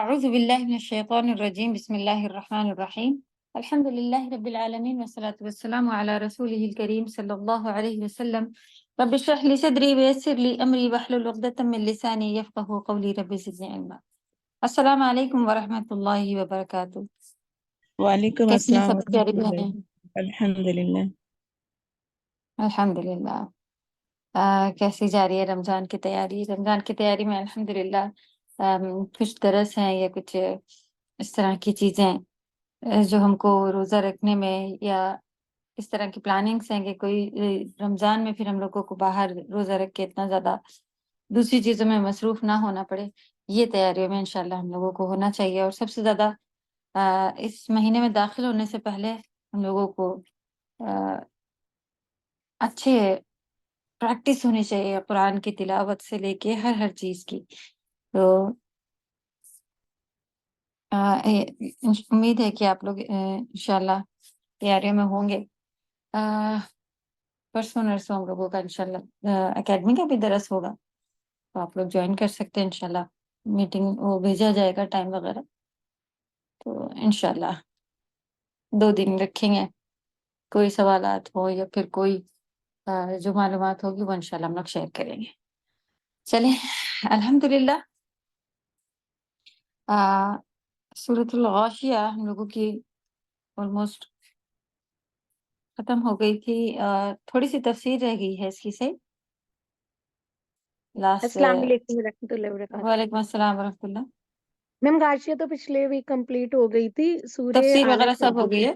اعوذ باللہ من الشیطان الرجیم بسم اللہ الرحمن الرحیم الحمد للہ رب العالمین والصلاة والسلام علی رسولہ الکریم صلی اللہ علیہ وسلم رب اشرح لی صدری ویسر لی امری واحلل عقدۃ من لسانی یفقہوا قولی رب زدنی علما۔ السلام علیکم ورحمۃ اللہ وبرکاتہ۔ وعلیکم کیسی ہیں السلام سب پیاری ورحمۃ بہنیں؟ اللہ۔ الحمد للہ۔ الحمد للہ۔ کیسی جا رہی ہے رمضان کی تیاری؟ رمضان کی تیاری میں الحمدللہ کچھ درس ہیں یا کچھ اس طرح کی چیزیں جو ہم کو روزہ رکھنے میں یا اس طرح کی پلاننگس ہیں کہ کوئی رمضان میں پھر ہم لوگوں کو باہر روزہ رکھ کے اتنا زیادہ دوسری چیزوں میں مصروف نہ ہونا پڑے، یہ تیاریوں میں انشاءاللہ ہم لوگوں کو ہونا چاہیے۔ اور سب سے زیادہ اس مہینے میں داخل ہونے سے پہلے ہم لوگوں کو اچھے پریکٹس ہونی چاہیے قرآن کی تلاوت سے لے کے ہر چیز کی۔ تو امید ہے کہ آپ لوگ انشاءاللہ تیاریوں میں ہوں گے۔ پرسوں نرسوں ہم لوگوں کا انشاءاللہ اکیڈمی کا بھی درس ہوگا، تو آپ لوگ جوائن کر سکتے ہیں انشاءاللہ۔ میٹنگ وہ بھیجا جائے گا ٹائم وغیرہ، تو انشاءاللہ 2 دن رکھیں گے، کوئی سوالات ہو یا پھر کوئی جو معلومات ہوگی وہ انشاءاللہ ہم لوگ شیئر کریں گے۔ چلیں الحمدللہ سورۃ الغاشیہ ہم لوگوں کی آلموسٹ ختم ہو گئی تھی، تھوڑی سی تفسیر رہ گئی ہے اس کی سے لاسٹ۔ السلام علیکم ورحمۃ اللہ وبرکاتہ۔ وعلیکم السلام ورحمۃ اللہ۔ میم غاشیہ تو پچھلے ویک کمپلیٹ ہو گئی تھی، سورہ تفسیر اعلیٰ وغیرہ چل سب رہی ہو گئی تھی۔ ہے۔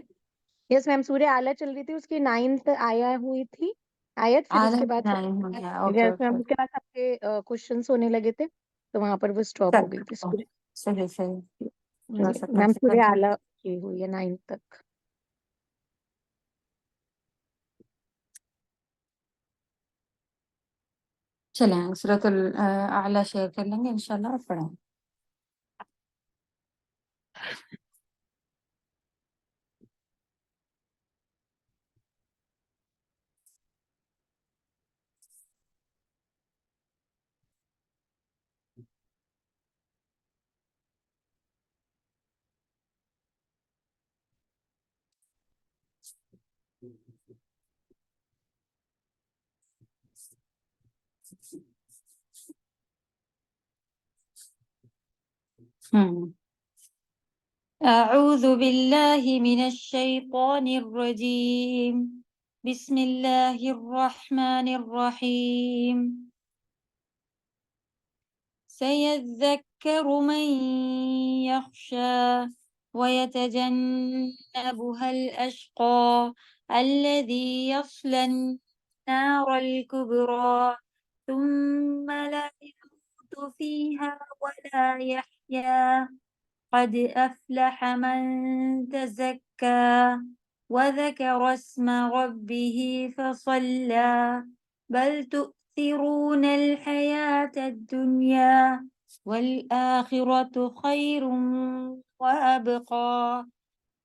یس میم، سورہ اعلیٰ چل رہی تھی، اس کی 9th آیا ہوئی تھی آیت، پھر اس کے بعد ٹائم ہو گیا، اوکے یس اوکے، میم، اس کے بعد سب کے کوشچنس ہونے لگے تھے تو وہاں پر وہ اسٹاپ ہو گئی تھی سورہ۔ صحیح صحیح۔ اللہ جی سب میم، نصیب سورہ کرے۔ اعلیٰ کی ہوئی ہے 9th تک۔ چلیں سورۃ الاعلیٰ شیئر کر لیں گے انشاءاللہ اور پڑھیں۔ اعوذ باللہ من الشیطان الرجیم، بسم اللہ الرحمن الرحیم۔ سيذكر من يخشى ويتجنبها الأشقى الذي يصلى النار الكبرى ثم لا يموت فيها ولا يحيا قد أفلح من تزكى وذكر اسم ربه فصلى بل تؤثرون الحياة الدنيا والآخرة خير وأبقى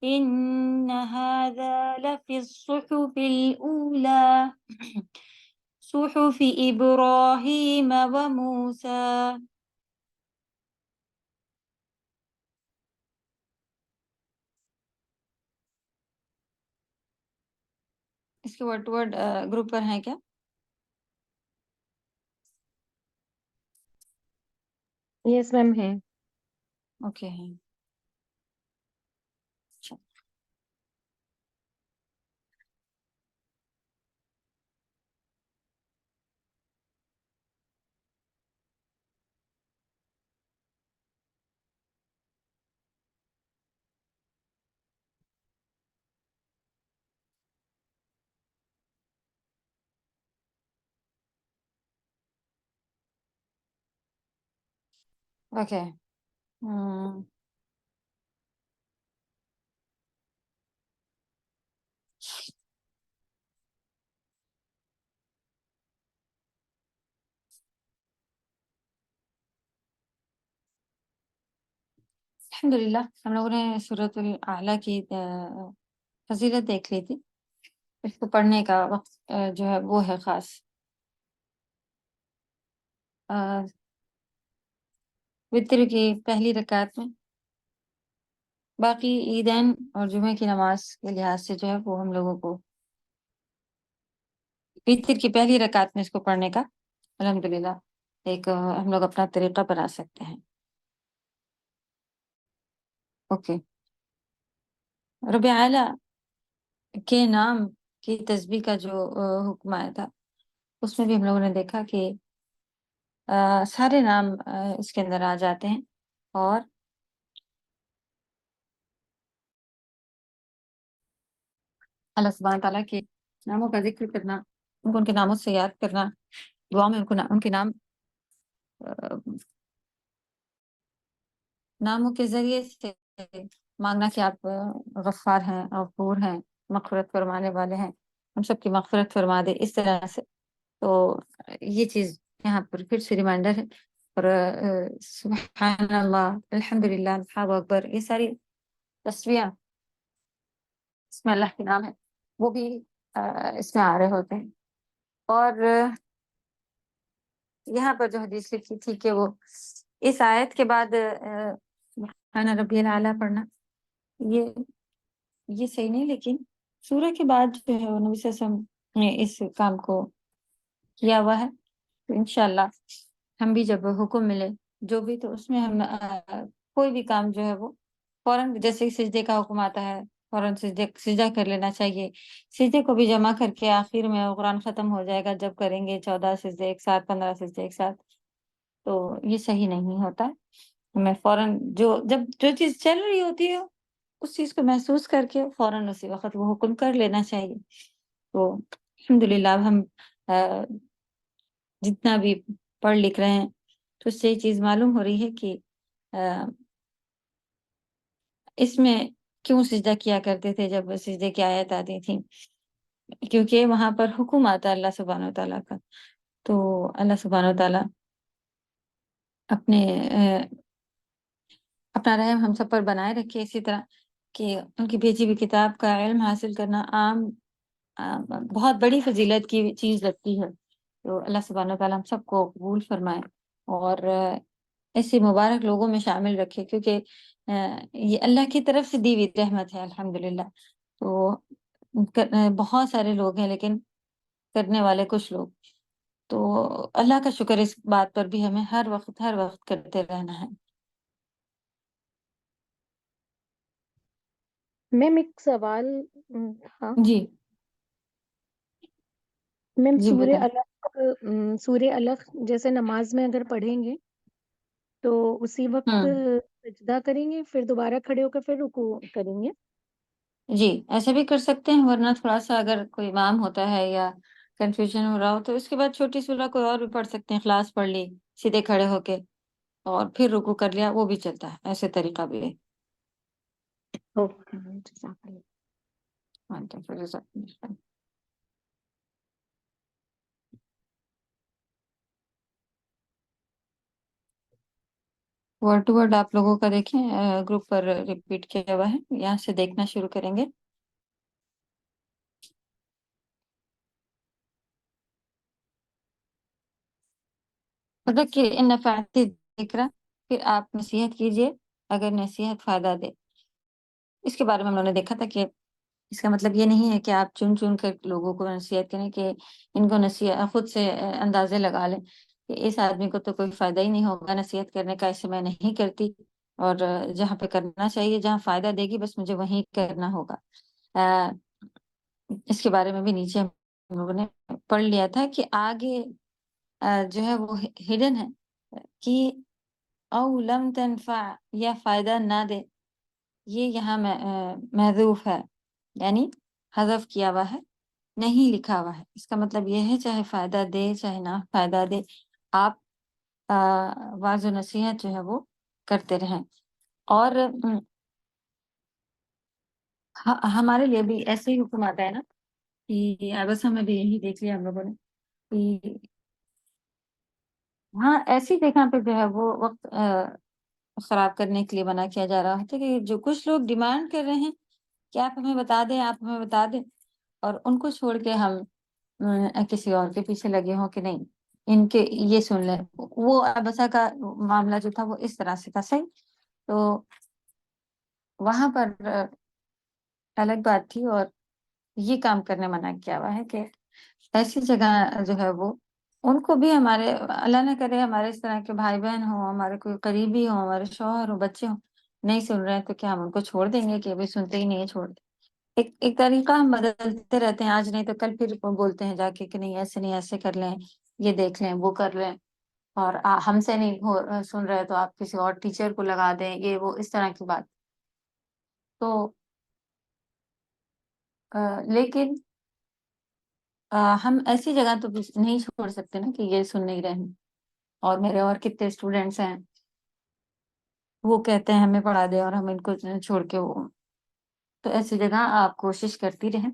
إن هذا لفي الصحف الأولى صحف إبراهيم وموسى۔ اس کے ورڈ ٹو ورڈ گروپ پر ہیں کیا؟ یس میم ہے۔ اوکے ہیں۔ اوکے۔ الحمدللہ ہم لوگوں نے سورۃ الاعلیٰ کی فضیلت دیکھ لی تھی۔ اس کو پڑھنے کا وقت جو ہے وہ ہے خاص۔ وتر کی پہلی رکعت میں. باقی عیدین اور جمعے کی نماز کے لحاظ سے جو ہے وہ ہم لوگوں کو وتر کی پہلی رکعت میں اس کو پڑھنے کا الحمدللہ ایک ہم لوگ اپنا طریقہ بنا سکتے ہیں. اوکے. رب اعلیٰ کے نام کی تسبیح کا جو حکم آیا تھا اس میں بھی ہم لوگوں نے دیکھا کہ سارے نام اس کے اندر آ جاتے ہیں اور اللہ سبحانہ تعالیٰ کے ناموں کا ذکر کرنا، ان کے ناموں سے یاد کرنا، دعا میں ان کے ناموں کے ذریعے سے مانگنا کہ آپ غفار ہیں، غفور ہیں، مغفرت فرمانے والے ہیں، ہم سب کی مغفرت فرما دے اس طرح سے. تو یہ چیز یہاں پر پھر سے ریمائنڈر ہے. اور سبحان اللہ، الحمدللہ، اللہ اکبر، یہ ساری تسبیحاں اس میں اللہ کے نام ہے وہ بھی اس میں آ رہے ہوتے ہیں. اور یہاں پر جو حدیث لکھی تھی کہ وہ اس آیت کے بعد سبحان ربی الاعلیٰ پڑھنا، یہ صحیح نہیں، لیکن سورہ کے بعد جو ہے وہ نبی صلی اللہ علیہ وسلم نے اس کام کو کیا ہوا ہے. تو انشاءاللہ ہم بھی جب حکم ملے جو بھی، تو اس میں ہم کوئی بھی کام جو ہے وہ فوراً، جیسے سجدے کا حکم آتا ہے فوراً سجدہ کر لینا چاہیے. سجدے کو بھی جمع کر کے آخر میں قرآن ختم ہو جائے گا جب کریں گے 14 سجدے ایک ساتھ، 15 سجدے ایک ساتھ، تو یہ صحیح نہیں ہوتا. ہمیں فوراً جو چیز چل رہی ہوتی ہے اس چیز کو محسوس کر کے فوراً اسی وقت وہ حکم کر لینا چاہیے. تو الحمدللہ اب ہم جتنا بھی پڑھ لکھ رہے ہیں تو اس سے یہ چیز معلوم ہو رہی ہے کہ اس میں کیوں سجدہ کیا کرتے تھے جب سجدے کی آیت آتی تھی، کیونکہ وہاں پر حکم آتا ہے اللہ سبحانہ وتعالیٰ کا. تو اللہ سبحانہ وتعالیٰ اپنا رحم ہم سب پر بنائے رکھے، اسی طرح کہ ان کی بھیجی ہوئی کتاب کا علم حاصل کرنا عام بہت بڑی فضیلت کی چیز لگتی ہے. تو اللہ سبحانہ وتعالیٰ ہم سب کو قبول فرمائے اور ایسے مبارک لوگوں میں شامل رکھے، کیونکہ یہ اللہ کی طرف سے دی ہوئی رحمت ہے الحمدللہ. تو بہت سارے لوگ ہیں لیکن کرنے والے کچھ لوگ. تو اللہ کا شکر اس بات پر بھی ہمیں ہر وقت کرتے رہنا ہے. میم ایک سوال تھا. جی میم جی بتائیں. سورہ الگ جیسے نماز میں اگر پڑھیں گے تو اسی وقت سجدہ کریں گے، پھر دوبارہ کھڑے ہو کر پھر رکوع کریں گے؟ جی ایسا بھی کر سکتے ہیں، ورنہ تھوڑا سا اگر کوئی امام ہوتا ہے یا کنفیوژن ہو رہا ہو تو اس کے بعد چھوٹی سورہ کوئی اور بھی پڑھ سکتے ہیں، اخلاص پڑھ لی سیدھے کھڑے ہو کے اور پھر رکوع کر لیا، وہ بھی چلتا ہے، ایسے طریقہ بھی ہے. اوکے، جزاک اللہ. ورڈ ٹو ورڈ آپ لوگوں کا دیکھیں گروپ پر ریپیٹ کیا ہوا ہے، یہاں سے دیکھنا شروع کریں گے. فذکر ان نفعت الذکر، پھر آپ نصیحت کیجئے اگر نصیحت فائدہ دے. اس کے بارے میں ہم لوگوں نے دیکھا تھا کہ اس کا مطلب یہ نہیں ہے کہ آپ چن چن کر لوگوں کو نصیحت کریں، کہ ان کو نصیحت خود سے اندازے لگا لیں کہ اس آدمی کو تو کوئی فائدہ ہی نہیں ہوگا نصیحت کرنے کا، اسے میں نہیں کرتی، اور جہاں پہ کرنا چاہیے جہاں فائدہ دے گی بس مجھے وہیں کرنا ہوگا. اس کے بارے میں بھی نیچے ہم لوگوں نے پڑھ لیا تھا کہ آگے جو ہے وہ ہڈن ہے کہ او لم تنفع، یا فائدہ نہ دے، یہ یہاں محذوف ہے، یعنی حذف کیا ہوا ہے، نہیں لکھا ہوا ہے. اس کا مطلب یہ ہے چاہے فائدہ دے چاہے نہ فائدہ دے، آپ واعظ و نصیحت جو ہے وہ کرتے رہیں. اور ہمارے لیے بھی ایسے ہی حکم آتا ہے نا کہ بس ہمیں بھی یہی دیکھ لیا ہم لوگوں نے کہ ہاں ایسی جگہ پہ جو ہے وہ وقت خراب کرنے کے لیے منع کیا جا رہا ہوتا ہے، کہ جو کچھ لوگ ڈیمانڈ کر رہے ہیں کہ آپ ہمیں بتا دیں، آپ ہمیں بتا دیں، اور ان کو چھوڑ کے ہم کسی اور کے پیچھے لگے ہوں کہ نہیں ان کے یہ سن لیں. وہ ابسا کا معاملہ جو تھا وہ اس طرح سے تھا. صحیح. تو وہاں پر الگ بات تھی، اور یہ کام کرنے منع کیا ہوا ہے کہ ایسی جگہ جو ہے وہ ان کو بھی ہمارے اللہ نہ کرے ہمارے اس طرح کے بھائی بہن ہوں، ہمارے کوئی قریبی ہوں، ہمارے شوہر ہوں، بچے ہوں، نہیں سن رہے ہیں تو کیا ہم ان کو چھوڑ دیں گے کہ ابھی سنتے ہی نہیں ہے چھوڑ دیں. ایک طریقہ ہم بدلتے رہتے ہیں، آج نہیں تو کل پھر بولتے ہیں جا کے کہ نہیں ایسے نہیں، ایسے کر لیں، یہ دیکھ لیں، وہ کر لیں، اور ہم سے نہیں سن رہے تو آپ کسی اور ٹیچر کو لگا دیں، یہ وہ اس طرح کی بات. تو لیکن ہم ایسی جگہ تو نہیں چھوڑ سکتے نا کہ یہ سن نہیں رہے ہیں. اور میرے اور کتنے اسٹوڈینٹس ہیں وہ کہتے ہیں ہمیں پڑھا دیں اور ہم ان کو چھوڑ کے وہ. تو ایسی جگہ آپ کوشش کرتی رہیں،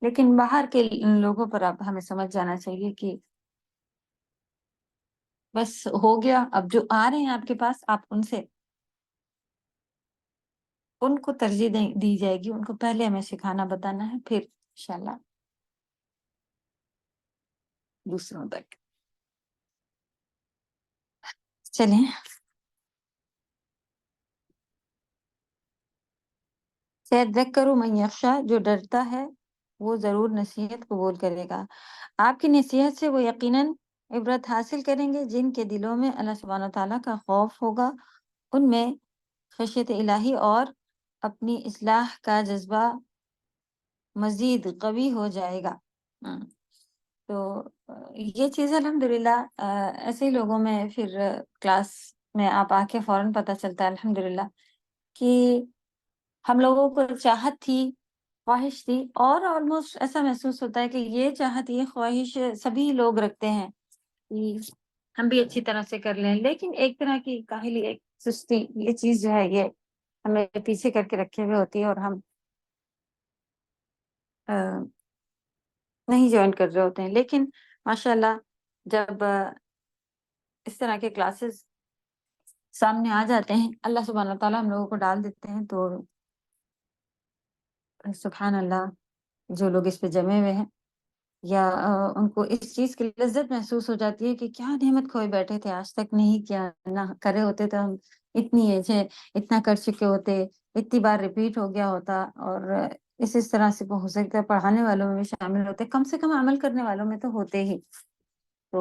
لیکن باہر کے لوگوں پر آپ ہمیں سمجھ جانا چاہیے کہ بس ہو گیا. اب جو آ رہے ہیں آپ کے پاس، آپ ان کو ترجیح دی جائے گی. ان کو پہلے ہمیں سکھانا بتانا ہے، پھر انشاءاللہ دوسروں تک. چلیں. سیذکر من یخشی، جو ڈرتا ہے وہ ضرور نصیحت قبول کرے گا. آپ کی نصیحت سے وہ یقیناً عبرت حاصل کریں گے. جن کے دلوں میں اللہ سبحانہ تعالیٰ کا خوف ہوگا، ان میں خشیت الہی اور اپنی اصلاح کا جذبہ مزید قوی ہو جائے گا. تو یہ چیز الحمدللہ ایسے ہی لوگوں میں پھر کلاس میں آپ آ کے فوراً پتہ چلتا ہے الحمدللہ کہ ہم لوگوں کو چاہت تھی، خواہش تھی، اور آلموسٹ ایسا محسوس ہوتا ہے کہ یہ چاہت، یہ خواہش سبھی لوگ رکھتے ہیں کہ ہم بھی اچھی طرح سے کر لیں. لیکن ایک طرح کی کاہلی، ایک سستی، یہ چیز جو ہے یہ ہمیں پیچھے کر کے رکھے ہوئے ہوتی ہے، اور ہم نہیں جوائن کر رہے ہوتے ہیں. لیکن ماشاءاللہ جب اس طرح کے کلاسز سامنے آ جاتے ہیں، اللہ سبحانہ تعالیٰ ہم لوگوں کو ڈال دیتے ہیں، تو سبحان اللہ جو لوگ اس پہ جمے ہوئے ہیں، یا ان کو اس چیز کی لذت محسوس ہو جاتی ہے کہ کیا نعمت کھوئے بیٹھے تھے، آج تک نہیں کیا، نہ کرے ہوتے تو ہم اتنی ایج ہے، اتنا کر چکے ہوتے، اتنی بار ریپیٹ ہو گیا ہوتا. اور اس طرح سے ہو سکتا ہے پڑھانے والوں میں بھی شامل ہوتے، کم سے کم عمل کرنے والوں میں تو ہوتے ہی. تو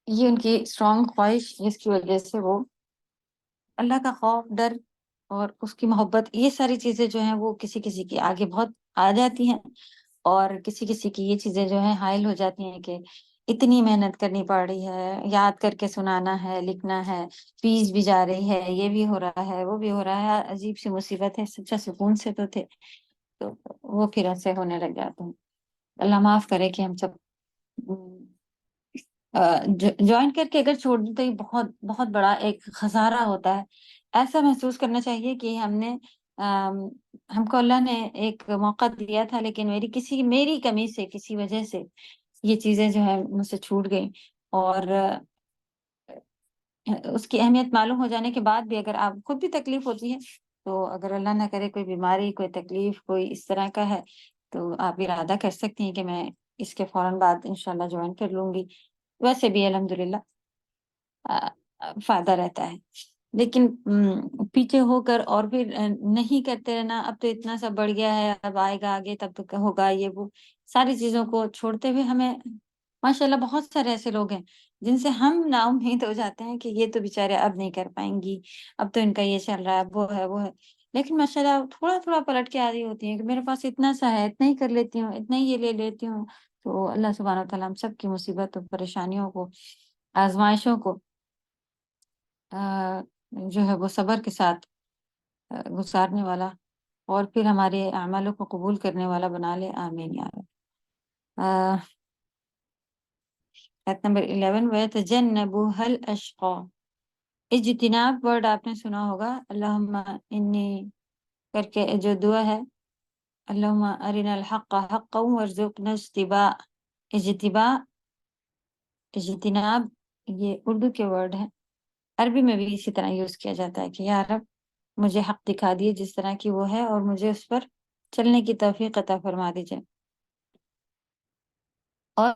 یہ ان کی اسٹرانگ خواہش، جس کی وجہ سے وہ اللہ کا خوف، ڈر اور اس کی محبت، یہ ساری چیزیں جو ہیں وہ کسی کسی کی آگے بہت آ جاتی ہیں، اور کسی کسی کی یہ چیزیں جو ہیں حائل ہو جاتی ہیں کہ اتنی محنت کرنی پڑ رہی ہے، یاد کر کے سنانا ہے، لکھنا ہے، فیس بھی جا رہی ہے، یہ بھی ہو رہا ہے، وہ بھی ہو رہا ہے. عجیب سی مصیبت ہے. سچا سکون سے تو تھے، تو وہ پھر ایسے ہونے لگ جاتے ہیں. اللہ معاف کرے کہ ہم سب جوائن کر کے اگر چھوڑ دیں تو یہ بہت بہت بڑا ایک خسارہ ہوتا ہے. ایسا محسوس کرنا چاہیے کہ ہم کو اللہ نے ایک موقع دیا تھا، لیکن میری کمی سے، کسی وجہ سے یہ چیزیں جو ہے مجھ سے چھوٹ گئیں. اور اس کی اہمیت معلوم ہو جانے کے بعد بھی اگر آپ خود بھی تکلیف ہوتی ہے، تو اگر اللہ نہ کرے کوئی بیماری، کوئی تکلیف، کوئی اس طرح کا ہے، تو آپ ارادہ کر سکتی ہیں کہ میں اس کے فوراً بعد انشاءاللہ جوائن کر لوں گی. ویسے بھی الحمدللہ فائدہ رہتا ہے. لیکن پیچھے ہو کر اور پھر نہیں کرتے رہنا، اب تو اتنا سا بڑھ گیا ہے، اب آئے گا آگے تب تو ہوگا، یہ وہ ساری چیزوں کو چھوڑتے ہوئے ہمیں ماشاءاللہ بہت سارے ایسے لوگ ہیں جن سے ہم نا امید ہو جاتے ہیں کہ یہ تو بیچارے اب نہیں کر پائیں گی، اب تو ان کا یہ چل رہا ہے، اب وہ ہے وہ ہے. لیکن ماشاءاللہ تھوڑا تھوڑا پلٹ کے آ رہی ہوتی ہیں کہ میرے پاس اتنا سا ہے، اتنا ہی کر لیتی ہوں، اتنا ہی یہ لے لیتی ہوں. تو اللہ سبحانہ تعالیٰ ہم سب کی مصیبت اور پریشانیوں کو، آزمائشوں کو جو ہے وہ صبر کے ساتھ گزارنے والا، اور پھر ہمارے اعمالوں کو قبول کرنے والا بنا لے. آمین یا رب. آیت نمبر 11، وَيَتَجَنَّبُهَا الْأَشْقَى. اجتناب ورڈ آپ نے سنا ہوگا، اللہم انی کر کے جو دعا ہے، اللہم ارنا الحق حقا وارزقنا اجتباع. اجتناب یہ اردو کے ورڈ ہے، عربی میں بھی اسی طرح یوز کیا جاتا ہے کہ یا رب مجھے حق دکھا دیے جس طرح کی وہ ہے، اور مجھے اس پر چلنے کی توفیق عطا فرما دیجئے. اور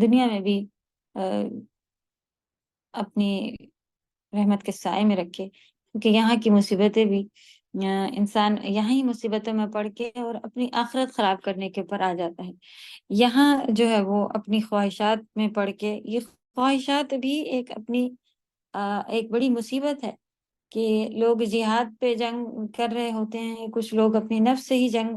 دنیا میں بھی اپنی رحمت کے سائے میں رکھے، کیونکہ یہاں کی مصیبتیں بھی انسان یہاں ہی مصیبتوں میں پڑ کے اور اپنی آخرت خراب کرنے کے اوپر آ جاتا ہے۔ یہاں جو ہے وہ اپنی خواہشات میں پڑ کے، یہ خواہشات بھی ایک اپنی ایک بڑی مصیبت ہے کہ لوگ جہاد پہ جنگ کر رہے ہوتے ہیں، کچھ لوگ اپنی نفس سے ہی جنگ،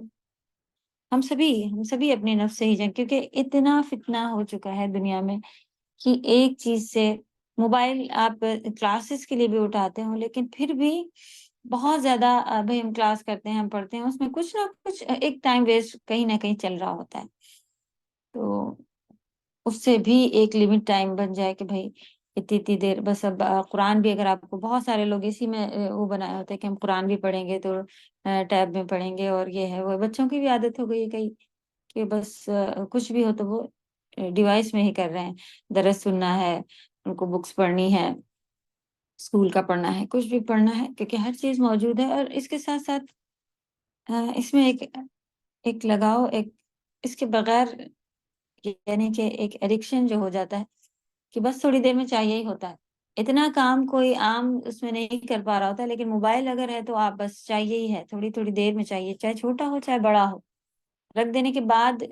ہم سبھی اپنے نفس سے ہی جنگ، کیونکہ اتنا فتنہ ہو چکا ہے دنیا میں کہ ایک چیز سے موبائل آپ کلاسز کے لیے بھی اٹھاتے ہو، لیکن پھر بھی بہت زیادہ بھائی ہم کلاس کرتے ہیں، ہم پڑھتے ہیں، اس میں کچھ نہ کچھ ایک ٹائم ویسٹ کہیں نہ کہیں چل رہا ہوتا ہے۔ تو اس سے بھی ایک لمٹ ٹائم بن جائے کہ بھائی اتنی دیر بس۔ اب قرآن بھی اگر آپ کو بہت سارے لوگ اسی میں وہ بنایا ہوتا ہے کہ ہم قرآن بھی پڑھیں گے تو ٹیب میں پڑھیں گے، اور یہ ہے وہ، بچوں کی بھی عادت ہو گئی ہے کئی کہ بس کچھ بھی ہو تو وہ ڈیوائس میں ہی کر رہے ہیں، درس سننا ہے، ان کو بکس پڑھنی ہے، اسکول کا پڑھنا ہے، کچھ بھی پڑھنا ہے، کیونکہ ہر چیز موجود ہے۔ اور اس کے ساتھ ساتھ اس میں ایک لگاؤ، ایک اس کے بغیر یعنی کہ ایک ایڈکشن جو ہو جاتا ہے کہ بس تھوڑی دیر میں چاہیے ہی ہوتا ہے۔ اتنا کام کوئی عام اس میں نہیں کر پا رہا ہوتا، لیکن موبائل اگر ہے تو آپ بس چاہیے ہی ہے، تھوڑی تھوڑی دیر میں چاہیے، چاہے چھوٹا ہو چاہے بڑا ہو۔ رکھ دینے کے بعد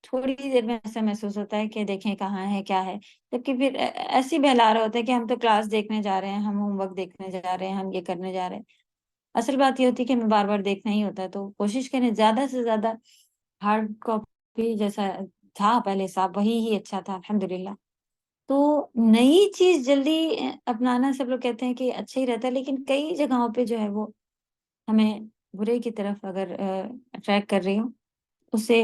تھوڑی دیر میں ایسا محسوس ہوتا ہے کہ دیکھیں کہاں ہے کیا ہے، جبکہ پھر ایسے ہی بہلا رہا ہوتا ہے کہ ہم تو کلاس دیکھنے جا رہے ہیں، ہم ہوم ورک دیکھنے جا رہے ہیں، ہم یہ کرنے جا رہے ہیں۔ اصل بات یہ ہوتی ہے کہ ہمیں بار بار دیکھنا ہی ہوتا ہے، تو کوشش کریں زیادہ سے زیادہ ہارڈ کاپی جیسا تھا پہلے حساب وہی ہی اچھا تھا الحمدللہ۔ تو نئی چیز جلدی اپنانا سب لوگ کہتے ہیں کہ اچھا ہی رہتا ہے، لیکن کئی جگہوں پہ جو ہے وہ ہمیں برے کی طرف اگر اٹریکٹ کر رہی ہوں، اسے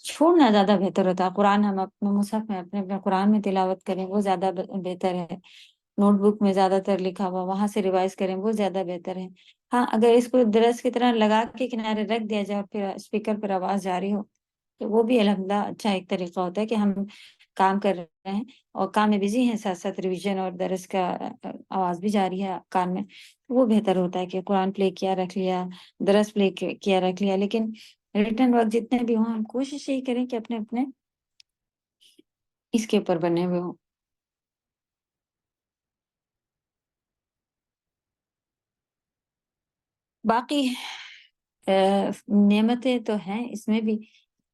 چھوڑنا زیادہ بہتر ہوتا ہے۔ قرآن ہم اپنے مصحف میں اپنے قرآن میں تلاوت کریں وہ زیادہ بہتر ہے، نوٹ بک میں زیادہ تر لکھا ہوا وہاں سے ریوائز کریں وہ زیادہ بہتر ہے۔ ہاں اگر اس کو درس کی طرح لگا کے کنارے رکھ دیا جائے اور پھر اسپیکر پر آواز جاری ہو تو وہ بھی الحمدللہ اچھا ایک طریقہ ہوتا ہے کہ ہم کام کر رہے ہیں اور کام میں بزی ہیں، ساتھ ساتھ ریویژن اور درس کا آواز بھی جاری ہے کان میں، وہ بہتر ہوتا ہے کہ قرآن پلے کیا رکھ لیا، درس پلے کیا رکھ لیا۔ لیکن ریٹن ورک جتنے بھی ہوں ہم کوشش یہی کریں کہ اپنے اپنے اس کے اوپر بنے ہوئے ہوں۔ باقی نعمتیں تو ہیں اس میں بھی،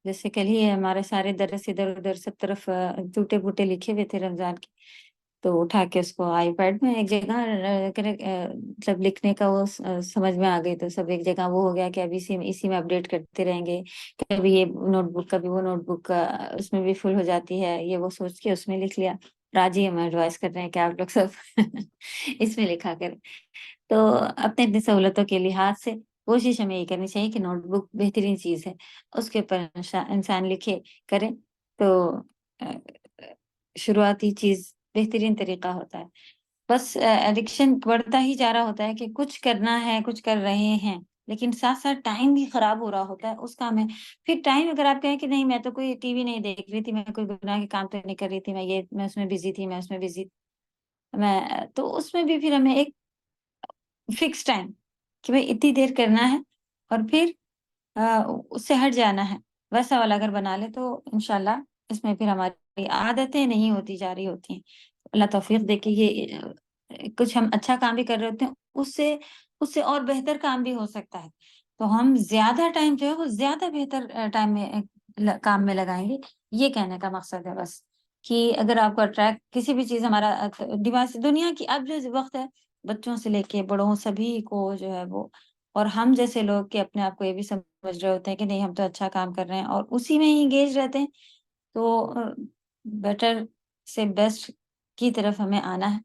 جیسے کل ہی ہمارے سارے درس ادھر ادھر سب طرف ٹوٹے پھوٹے لکھے ہوئے تھے رمضان کے، تو اٹھا کے اس کو آئی پیڈ میں ایک جگہ مطلب لکھنے کا وہ سمجھ میں آ گئی، تو سب ایک جگہ وہ ہو گیا کہ اب اسی میں اپڈیٹ کرتے رہیں گے، کبھی یہ نوٹ بک کبھی وہ نوٹ بک اس میں بھی فل ہو جاتی ہے، یہ وہ سوچ کے اس میں لکھ لیا۔ راجی ہم ایڈوائز کر رہے ہیں کہ آپ لوگ سب اس میں لکھا کریں۔ تو اپنے اپنی سہولتوں کے لحاظ سے کوشش ہمیں یہ کرنی چاہیے کہ نوٹ بک بہترین چیز ہے، اس کے اوپر انسان لکھے کرے تو شروعاتی چیز بہترین طریقہ ہوتا ہے۔ بس ایڈکشن بڑھتا ہی جا رہا ہوتا ہے کہ کچھ کرنا ہے، کچھ کر رہے ہیں، لیکن ساتھ ساتھ ٹائم بھی خراب ہو رہا ہوتا ہے اس کام میں۔ پھر ٹائم اگر آپ کہیں کہ نہیں میں تو کوئی ٹی وی نہیں دیکھ رہی تھی، میں کوئی گناہ کے کام تو نہیں کر رہی تھی، میں اس میں بزی تھی، میں اس میں بزی، میں تو اس میں بھی پھر ہمیں ایک فکس ٹائم کہ بھائی اتنی دیر کرنا ہے اور پھر اس سے ہٹ جانا ہے، ویسا والا اگر بنا لے تو انشاءاللہ اس میں پھر ہماری عادتیں نہیں ہوتی جا رہی ہوتی ہیں۔ اللہ توفیق دے کہ یہ کچھ ہم اچھا کام بھی کر رہے ہوتے ہیں، اس سے اور بہتر کام بھی ہو سکتا ہے، تو ہم زیادہ ٹائم جو ہے وہ زیادہ بہتر ٹائم میں کام میں لگائیں گے۔ یہ کہنے کا مقصد ہے بس کہ اگر آپ کو اٹریکٹ کسی بھی چیز ہمارا ڈیوائس دنیا کی اب جو وقت ہے، بچوں سے لے کے بڑوں سبھی کو جو ہے وہ، اور ہم جیسے لوگ کہ اپنے آپ کو یہ بھی سمجھ رہے ہوتے ہیں کہ نہیں ہم تو اچھا کام کر رہے ہیں اور اسی میں ہی انگیج رہتے ہیں، تو بیٹر سے بیسٹ کی طرف ہمیں آنا ہے۔